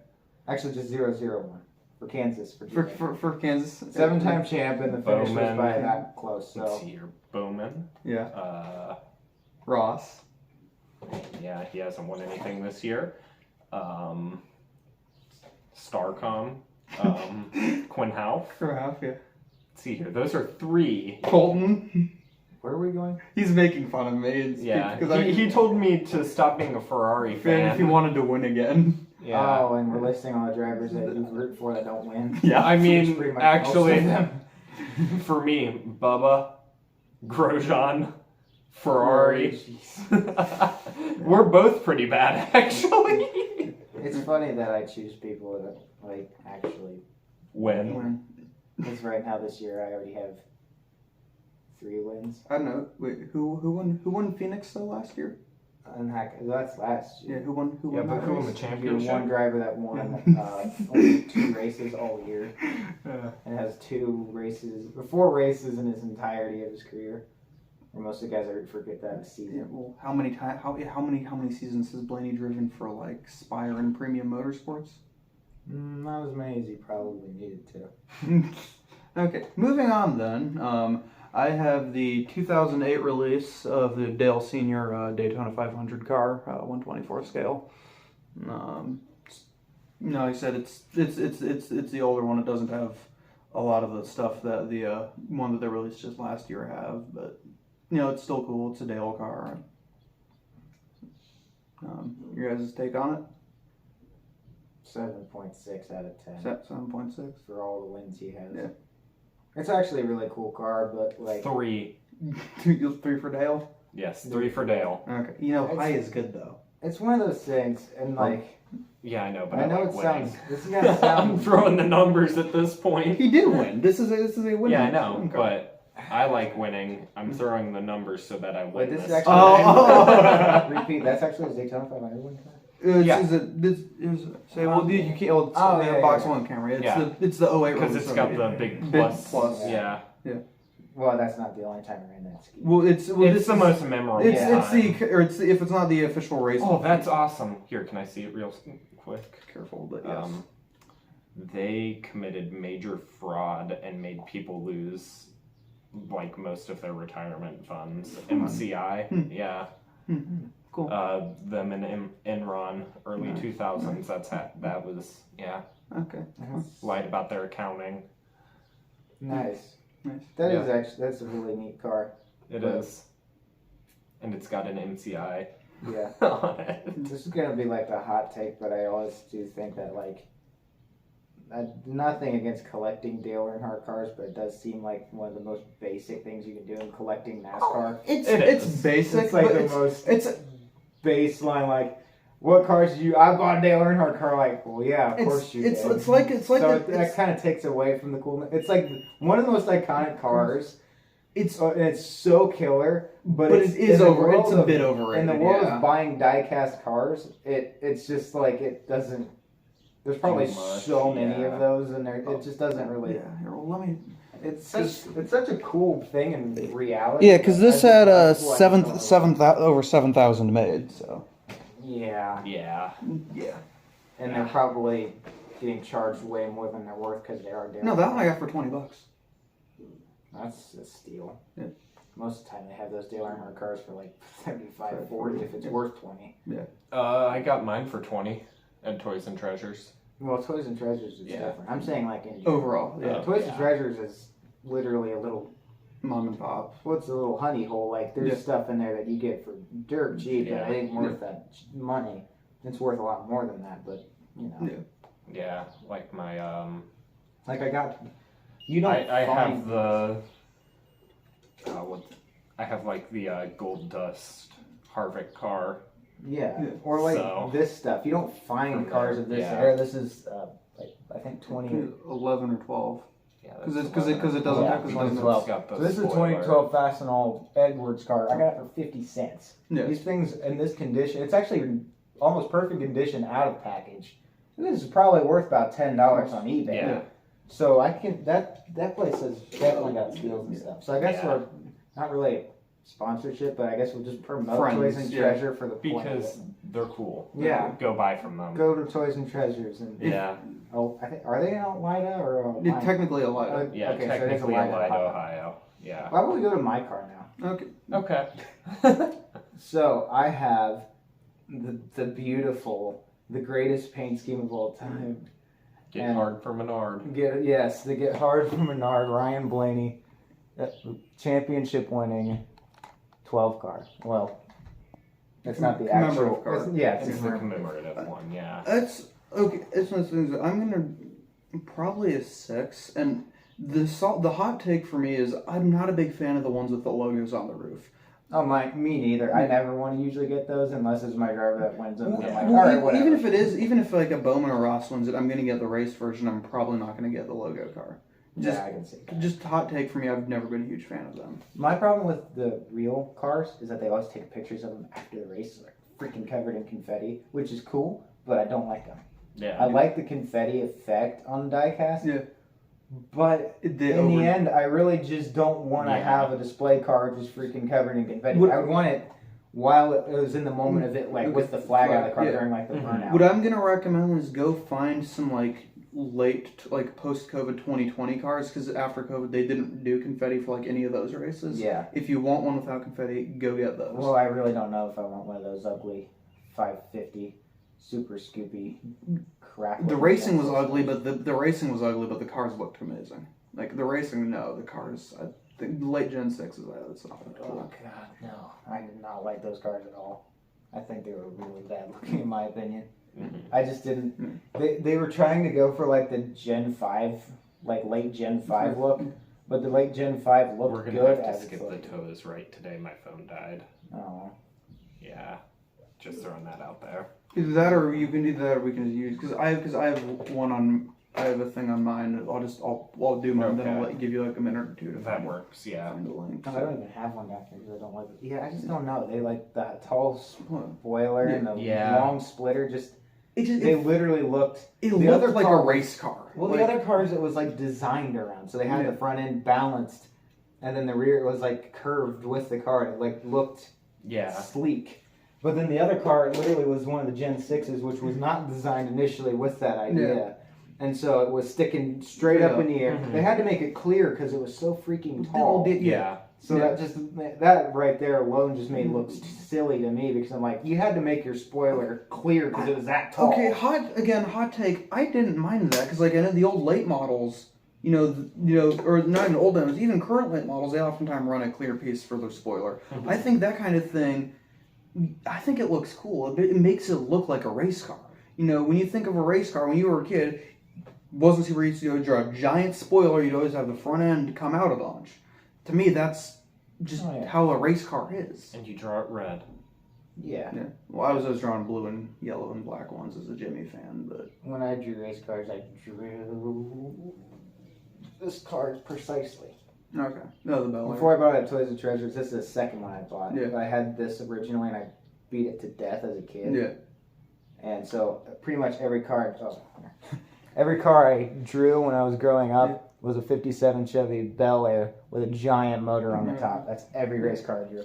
Actually, just 001 for Kansas. For Kansas. 7-time champ, and the finish was Bowman. by that close. Let's So see here. Bowman. Yeah. Ross. Yeah, he hasn't won anything this year. Starcom. Quinn Houff. Crap, yeah. Let's see here. Those are 3. Colton. where are we going? He's making fun of me. Yeah, Because he told me to stop being a Ferrari fan. if he wanted to win again. Yeah. Oh, and we're listing all the drivers that you root for that don't win. Yeah. I Which mean, pretty much actually, most of them. for me, Bubba, Grosjean, Ferrari. We're both pretty bad, actually. It's funny that I choose people that like actually. When? Because right now this year I already have 3 wins. I don't know. Wait, who won Phoenix though last year? And that's last Yeah, year. who won Yeah, that but who won the race? You're championship? one driver that won only 2 races all year, Yeah. and has 4 races in his entirety of his career. Or most of the guys I forget that a Yeah, season. well, how many seasons has Blaney driven for like Spire and Premium Motorsports? Not as many as he probably needed to. Okay, moving on then. I have the 2008 release of the Dale Senior Daytona 500 car, 1/24 scale. No, like I said it's the older one. It doesn't have a lot of the stuff that the one that they released just last year have, but you know it's still cool. It's a Dale car. Your guys' take on it? 7.6 out of 10 7.6. for all the wins he has. Yeah. It's actually a really cool car, but like 3. 3 for Dale. Yes, 3 for Dale. Okay, you know high is good though. it's one of those things, and like Yeah, I know, but I know like it winning. sounds. This is gonna I'm sound. throwing the numbers at this point. He did win. This is a win. Yeah, I know, but I like winning. I'm throwing the numbers so that I win. Wait, this is this. actually. Oh. Repeat. That's actually his Daytona 500 win car. Yeah. This is say well you can't well, it's Oh, the yeah, box yeah. one camera. It's Yeah. the 08 Because release it's got of the it. big Big plus. plus. Yeah. Well, that's not the only time I ran that ski. Well, It's this the is- most memorable It's time. if it's not the official race. Oh, that's awesome. Here, can I see it real quick? Careful, but yes. They committed major fraud and made people lose like most of their retirement funds. MCI, yeah. Cool. Them in Enron, early 2000s. That was Okay. lied about their accounting. Nice. Nice. That is Yeah. actually that's a really neat car. It Right. is, and it's got an MCI Yeah. on it. This is gonna be like the hot take, but I always do think that like. Nothing against collecting Dale Earnhardt cars, but it does seem like one of the most basic things you can do in collecting NASCAR. It's It it's is. basic, It's like but the it's, most it's baseline. Like, what cars do you? I bought a Dale Earnhardt car. Like, well, yeah, of course you it's did. it's like So the- that kind of takes away from the coolness. It's like one of the most iconic cars. it's And it's so killer, but it it's is in the over. world It's a of- bit overrated. In the world yeah. of buying die-cast cars, it's just like it doesn't. There's probably Too much, so many yeah. of those, and it just doesn't really. Yeah, here, well, let me. It's such a cool thing in reality. Yeah, because this had seventh. over 7,000 made. So Yeah, Yeah. yeah. and they're probably getting charged way more than they're worth because they are. No, that one I got for $20. That's a steal. Yeah. Most of the time they have those Dale Earnhardt cars for like 75, 40 if it's Yeah. worth 20. I got mine for 20 at Toys and Treasures. Well, Toys and Treasures is Yeah. different. I'm saying like in general. Overall, yeah. Toys and Yeah. Treasures is literally a little, Mom and pop. what's a little honey hole? Like there's Yeah. stuff in there that you get for dirt cheap, Yeah. and it ain't worth that money. It's worth a lot more than that, but you know, Yeah. Yeah, like my like I got. You don't I find have the what I have like the Gold Dust Harvick car. Yeah. Yeah. Or like So- this stuff. You don't find From cars there, of this yeah. era. This is like I think 20. 11 or 12. Yeah, Because that's it doesn't Yeah, because it doesn't it's have got the So this is a spoiler. 2012 Fastenal Edwards car. I got it for 50 cents. Yeah. These things in this condition, it's actually almost perfect condition out of package. This is probably worth about $10 on eBay. Yeah. So I can that place has definitely got steals and stuff. So I guess Yeah. we're not really sponsorship, but I guess we'll just promote Friends, Toys and yeah. Treasure for the point of Because it. they're cool. Yeah. Go buy from them. Go to Toys and Treasures and Yeah. oh, I think are they in Elida or Yeah, technically a lot. Yeah, Okay, so it is technically Elida, Elida, Ohio. Yeah. Why don't we go to my car now? Okay. Okay. So I have the beautiful, the greatest paint scheme of all time. Get And- hard for Menard. The Get Hard from Menard, Ryan Blaney, championship winning 12 car. Well, it's not the actual Commemorative car. it's It's a the commemorative. commemorative one, yeah. That's okay. It's one of those things that I'm gonna probably a 6. And the hot take for me is I'm not a big fan of the ones with the logos on the roof. Oh me neither. I never want to usually get those unless it's my driver that wins them. Yeah. I'm like, all right, whatever. Even if like a Bowman or Ross wins it, I'm gonna get the race version. I'm probably not gonna get the logo car. Just yeah, I can see that. just hot take for me. I've never been a huge fan of them. My problem with the real cars is that they always take pictures of them after the race, like freaking covered in confetti, which is cool, but I don't like them. Yeah. I like the confetti effect on diecast. Yeah. But in the end, I really just don't want to Yeah. have a display car just freaking covered in confetti. What- I would want it while it was in the moment of it, like with the flag out of the car Yeah. during like the Mhm. burnout. What I'm gonna recommend is go find some like post-COVID 2020 cars because after COVID they didn't do confetti for like any of those races. Yeah. If you want one without confetti, go get those. Well, I really don't know if I want one of those ugly 550 super scoopy crap. The racing was ugly, but the racing was ugly, but the cars looked amazing. Like the racing, no, the cars. I think late Gen 6s. That's not Oh cool. god, no! I did not like those cars at all. I think they were really bad looking, in my opinion. Mhm. I just didn't. They were trying to go for like the Gen 5, like late Gen 5 look, but the late Gen 5 looked We're gonna good have to as skip it's the like, toes right today. My phone died. oh. Yeah. Just throwing that out there. Either that, or you can do that, or we can use because I have one on. I have a thing on mine. I'll do mine. Then I'll Okay. give you like a minute or two to That find, works, yeah. find the link. I don't even have one back here because I don't like it. Yeah, I just don't know. They like the tall What? spoiler and the Yeah. long splitter. Just It just they literally looked. it the looked other like car a race car. Well, Like, the other cars it was like designed around, so they had Yeah. the front end balanced, and then the rear was like curved with the car. It like looked Yeah. sleek. But then the other car literally was one of the Gen 6s, which was not designed initially with that idea. And so it was sticking straight up in the air. Mhm. They had to make it clear because it was so freaking they all tall. did- Yeah. So Yeah. that right there alone just made it look silly to me because I'm like, you had to make your spoiler clear because it was that tall. Okay, hot take. I didn't mind that because like I know the old late models, or not even old demos, even current late models, they oftentimes run a clear piece for their spoiler. Mhm. I think that kind of thing. I think it looks cool. It makes it look like a race car. When you think of a race car when you were a kid, wasn't super easy to draw a giant spoiler. You'd always have the front end come out a bunch. To me, that's just Oh, yeah. how a race car is. And you draw it red. Yeah. Yeah. Well, I was always drawing blue and yellow and black ones as a Jimmy fan, but When I drew race cars, I drew this card precisely. okay. No, the Bel Air. Before I bought it at Toys and Treasures, this is the second one I bought. Yeah. I had this originally and I beat it to death as a kid. Yeah. And so pretty much every car I drew when I was growing up was a 57 Chevy Bel Air with a giant motor on the top. That's every race car I drew.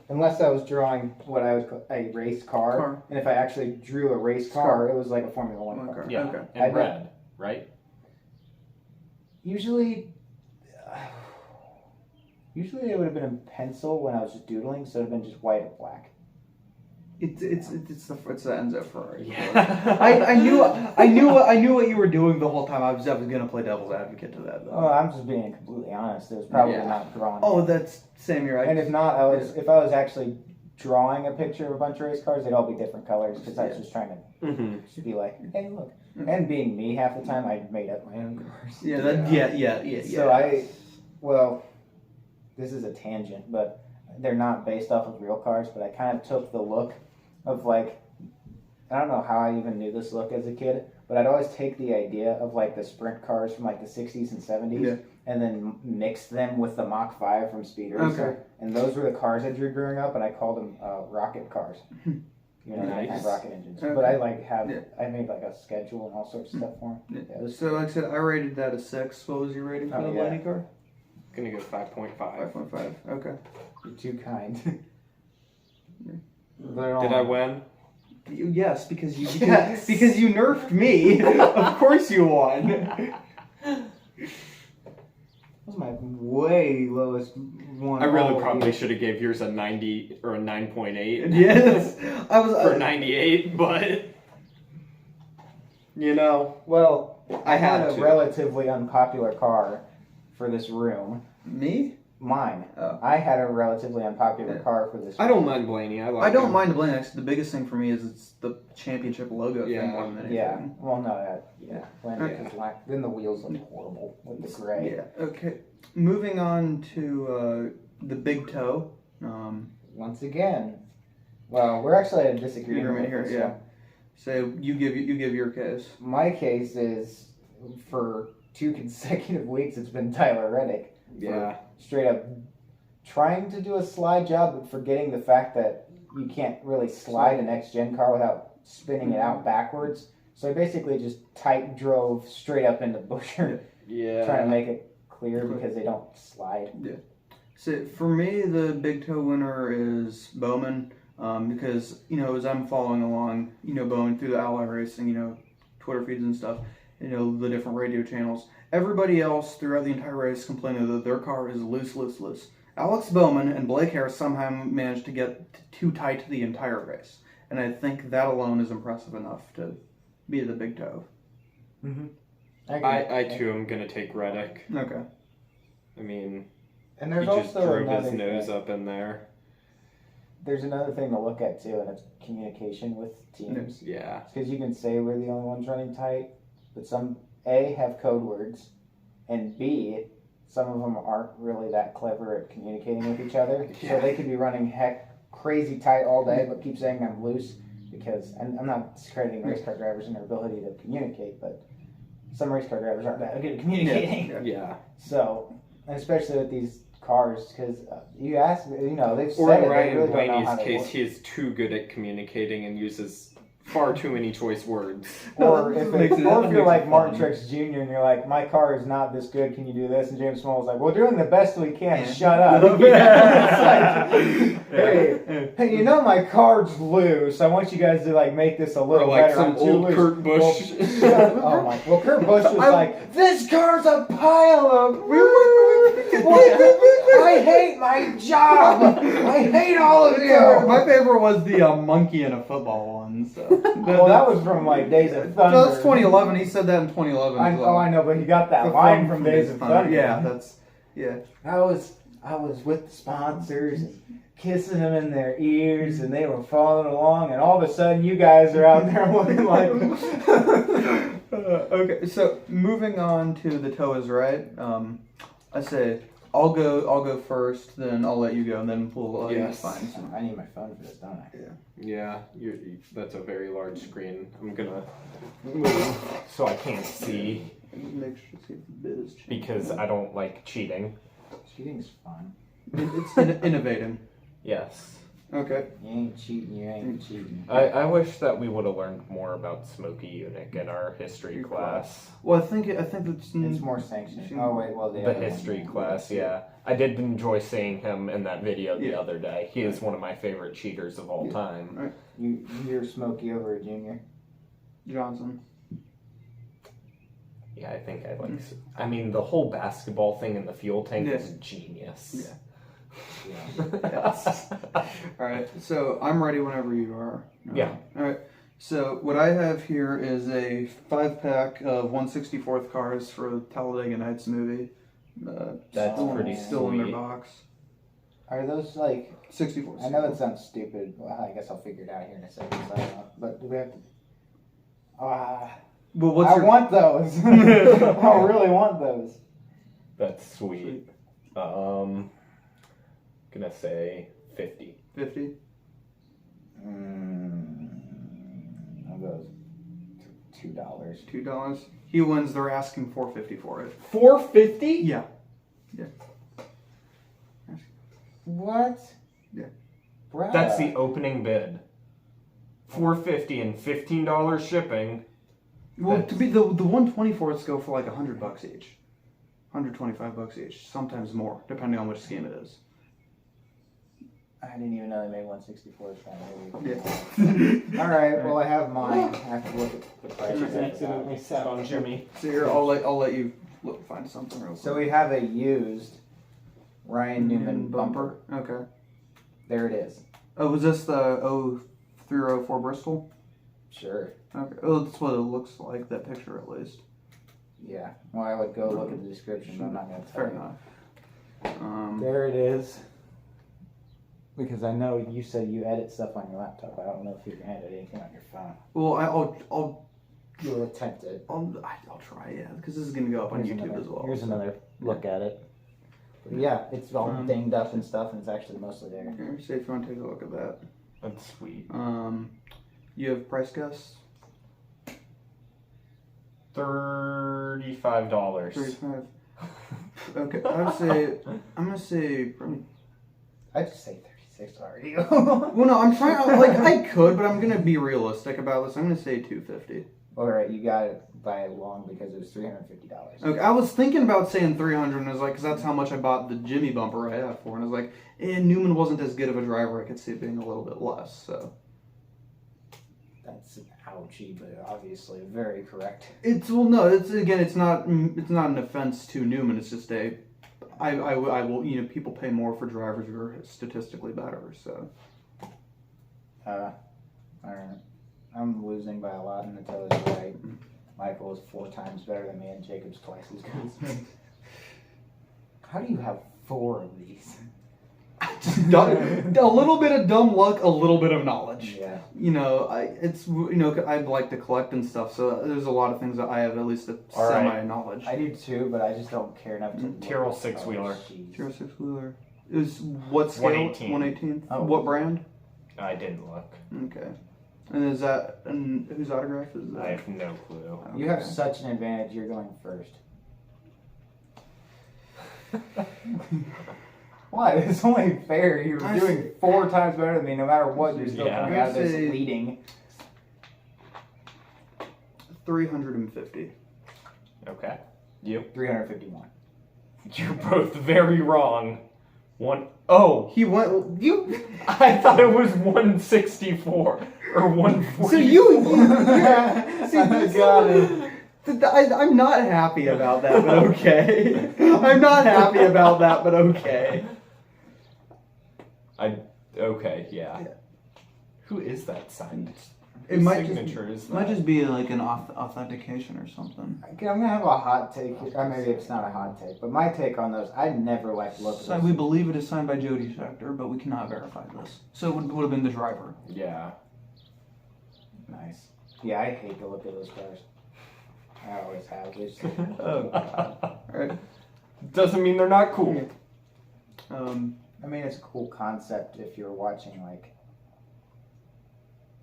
Unless I was drawing what I would call a race car. And if I actually drew a race car, it was like a Formula One car. Yeah. Okay. And I red, right? Usually it would have been in pencil when I was just doodling, so it would have been just white or black. It's the Enzo Ferrari. Yeah. I knew what you were doing the whole time. I was gonna play devil's advocate to that though. Oh, I'm just being completely honest. It was probably Yeah. not drawn. Oh, that's same here. And if not, if I was actually drawing a picture of a bunch of race cars, they'd all be different colors because I was just trying to Mm-hmm. just be like, hey, look. Mhm. And being me half the time, I made up my own cars. yeah. So well, this is a tangent, but they're not based off of real cars, but I kind of took the look of like, I don't know how I even knew this look as a kid, but I'd always take the idea of like the sprint cars from like the 60s and 70s Yeah. and then mix them with the Mach 5 from Speed Racer. Okay. And those were the cars I drew growing up, and I called them rocket cars. You know, they Nice. have rocket engines. Okay. But I like have, Yeah. I made like a schedule and all sorts of stuff for them. Yeah. Yeah, it was So like I said, I rated that a 6. What was your rating for Oh, the yeah. lady car? Gonna go 5.5. 5.5. Okay. You're too kind. Yeah. Did I win? Yes, because you Yes. because you nerfed me. Of course you won. That was my way lowest one. I really all probably year. should have gave yours a 90 or a 9.8 Yes, I was. for 98, but you know, Well, I had a to. relatively unpopular car for this room. Me? Mine. Oh. I had a relatively unpopular Yeah. car for this. I don't mind Blaney. I like I don't him. mind the Blaney. Actually, the biggest thing for me is it's the championship logo Yeah. thing more than anything. Yeah. Well, no, yeah. Okay. Then the wheels look horrible with the gray. Yeah. Okay. Moving on to the big toe. Once again, well, we're actually at a disagreement Agreement here, with this yeah. one. So you give your case. My case is for 2 consecutive weeks. It's been Tyler Reddick. Yeah. Straight up trying to do a slide job, but forgetting the fact that you can't really slide an X-Gen car without spinning it out backwards. So I basically just tight drove straight up into Busher, Yeah. trying to make it clear because they don't slide. So for me, the big toe winner is Bowman, because as I'm following along, Bowman through the Ally Racing, Twitter feeds and stuff, the different radio channels. Everybody else throughout the entire race complaining that their car is loose. Alex Bowman and Blake Harris somehow managed to get too tight the entire race, and I think that alone is impressive enough to be the big toe. I too am gonna take Reddick. Okay. I mean, And he there's just also drove his another nose thing. up in there. There's another thing to look at too, and it's communication with teams. Yeah. Because you can say we're the only ones running tight, but some A have code words, and B, some of them aren't really that clever at communicating with each other. Yeah. So they could be running crazy tight all day, but keep saying I'm loose because and I'm not discrediting race car drivers and their ability to communicate, but some race car drivers aren't that good at communicating. Yeah. So, and especially with these cars, because you ask, they've Or said in it, they Ryan really don't know how Blaney's to case, work. he is too good at communicating and uses far too many choice words. Or that if, makes it- or that if you're makes like it Martin fun. Truex Jr. and you're like, my car is not this good, can you do this? And James Small's like, we're doing the best we can, Yeah. shut up. Yeah. It's like, hey, my car's loose. I want you guys to like make this a Or little like better. some I'm too old loose. Kurt Busch. Well, Kurt Busch was like, this car's a pile of I hate my job. I hate all of you. My favorite was the monkey in a football one. So. Well, that was from like Days of Thunder. No, that's 2011. He said that in 2011. as well. I know, but he got that From- line from Days of Thunder. Yeah. I was with the sponsors and kissing them in their ears, and they were following along, and all of a sudden you guys are out there looking like. Okay, so moving on to the toe is right. I say I'll go first, then I'll let you go, and then we'll Yes. find some. I need my phone for this, don't I? Yeah, that's a very large screen. I'm gonna move so I can't see Make sure to see if the bid is changed. because I don't like cheating. Cheating's fun. It's innovating. Yes. Okay. You ain't cheating. You ain't cheating. I wish that we would have learned more about Smokey Eunuch in our history Your class. Well, I think that's. It's more sanctioned. Oh wait, well The history class, yeah. I did enjoy seeing him in that video the other day. He is one of my favorite cheaters of all time. You're Smokey over a Junior. Johnson. Yeah, I think I like. I mean, the whole basketball thing in the fuel tank Yeah. is genius. Yeah. Yes. All right, so I'm ready whenever you are. Yeah. All right. So what I have here is a 5-pack of 1/64th cars for the Talladega Nights movie. That's still, pretty still in their sweet. box. Are those like? 64. I know it sounds stupid. Well, I guess I'll figure it out here in a second. So I don't know. But do we have to? Well, what's I your? want those. I really want those. That's sweet. Gonna say 50. 50. I'll go $2. $2. He wins. They're asking $450 for it. $450? Yeah. What? Yeah. Bruh. That's the opening bid. $450 and $15 shipping. Well, to be the 124s go for like $100 each, $125 each, sometimes more, depending on which scheme it is. I didn't even know they made 164s. Yeah. All right. Well, I have mine. I have to look at the prices. Accidentally sat on Jimmy. So here, I'll let you find something real quick. So we have a used Ryan Newman bumper. Okay. There it is. Oh, was this the 03 or 04 Bristol? Sure. Okay. Oh, that's what it looks like. That picture, at least. Yeah. Well, I would go look at the description, but I'm not going to tell Fair you. enough. There it is. Because I know you said you edit stuff on your laptop. I don't know if you can edit anything on your phone. Well, You'll attempt it. I'll try, yeah, because this is gonna go up on YouTube as well. Here's so. another look at it. But yeah, it's all dinged up and stuff, and it's actually mostly there. Here, see if you want to take a look at that. That's sweet. You have price guess? $35. 35. Okay, I'm gonna say probably. I'd just say 36 already. Well, no, I'm trying. I could, but I'm gonna be realistic about this. I'm gonna say 250. All right, you got it by long because it was $350. Okay, I was thinking about saying 300, and I was like, because that's how much I bought the Jimmy bumper I have for, and I was like, Newman wasn't as good of a driver. I could see it being a little bit less. So That's ouchy, but obviously very correct. it's not an offense to Newman. It's just I will people pay more for drivers who are statistically better. So All right. I'm losing by a lot, and Natella's right. Michael is 4 times better than me, and Jacob's twice as good. How do you have 4 of these? a little bit of dumb luck, a little bit of knowledge. Yeah. I'd like to collect and stuff, so there's a lot of things that I have at least a All right. semi-knowledge. I do too, but I just don't care enough to. Tyrrell six-wheeler. Tier 6-wheeler is what scale? 118. 118. Oh. What brand? I didn't look. Okay. And is that whose autograph is that? I have no clue. You have such an advantage. You're going first. What? It's only fair. You're doing 4 times better than me. No matter what, you're still coming out of this leading. 350. Okay. You? 351. You're both very wrong. Oh, He went. You. I thought it was 164 or 140. So you. See, I got it. I'm not happy about that, but okay. I'm not happy about that, but okay. Okay, yeah. Who is that sign? It Whose might signature is that? might just be like an authentication or something. Okay, I'm gonna have a hot take. Or maybe it's not a hot take, but my take on those, I never like to look at So those. we believe it is signed by Jody Scheckter, but we cannot verify this. So it would have been the driver. Yeah. Nice. Yeah, I hate to look at those cars. I always have. They're just- Oh God. All right. Doesn't mean they're not cool. I mean, it's a cool concept if you're watching like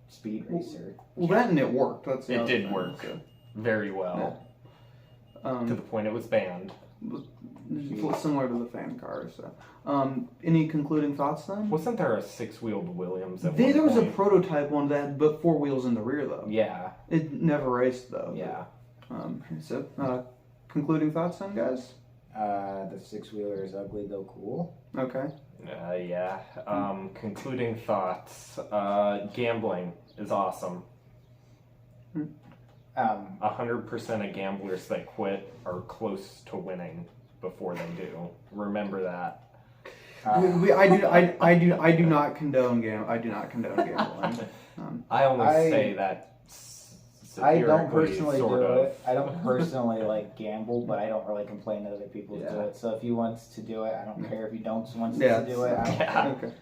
Speed Racer. Well, that and it worked. That's the It other did thing, work so. very well. To the point it was banned. Similar to the fan car. So, any concluding thoughts then? Wasn't there a 6-wheeled Williams at There one was a point? prototype one that had but 4 wheels in the rear though. Yeah, It never raced though. yeah. Concluding thoughts then, guys? The 6-wheeler is ugly though cool. Okay. Yeah. Concluding thoughts. Gambling is awesome. 100% of gamblers that quit are close to winning before they do. Remember that. I do not condone gambling. I only I- say that I don't satirically, personally sort do of. it. I don't personally like gamble, but I don't really complain that other people do Yeah. it. So if you want to do it, I don't care. If you don't want Yeah, to do it, I don't Yeah. Okay.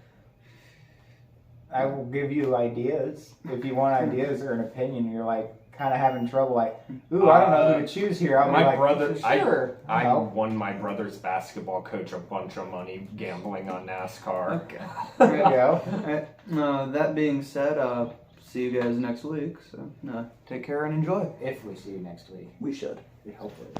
I will give you ideas if you want ideas or an opinion. You're like kind of having trouble, like, ooh, I don't know who to choose here. I'll be My like, brother- sure. I I'll won my brother's basketball coach a bunch of money gambling on NASCAR. Okay. help. There you go. Alright, that being said, see you guys next week. So take care and enjoy. If we see you next week, We should. we hope it.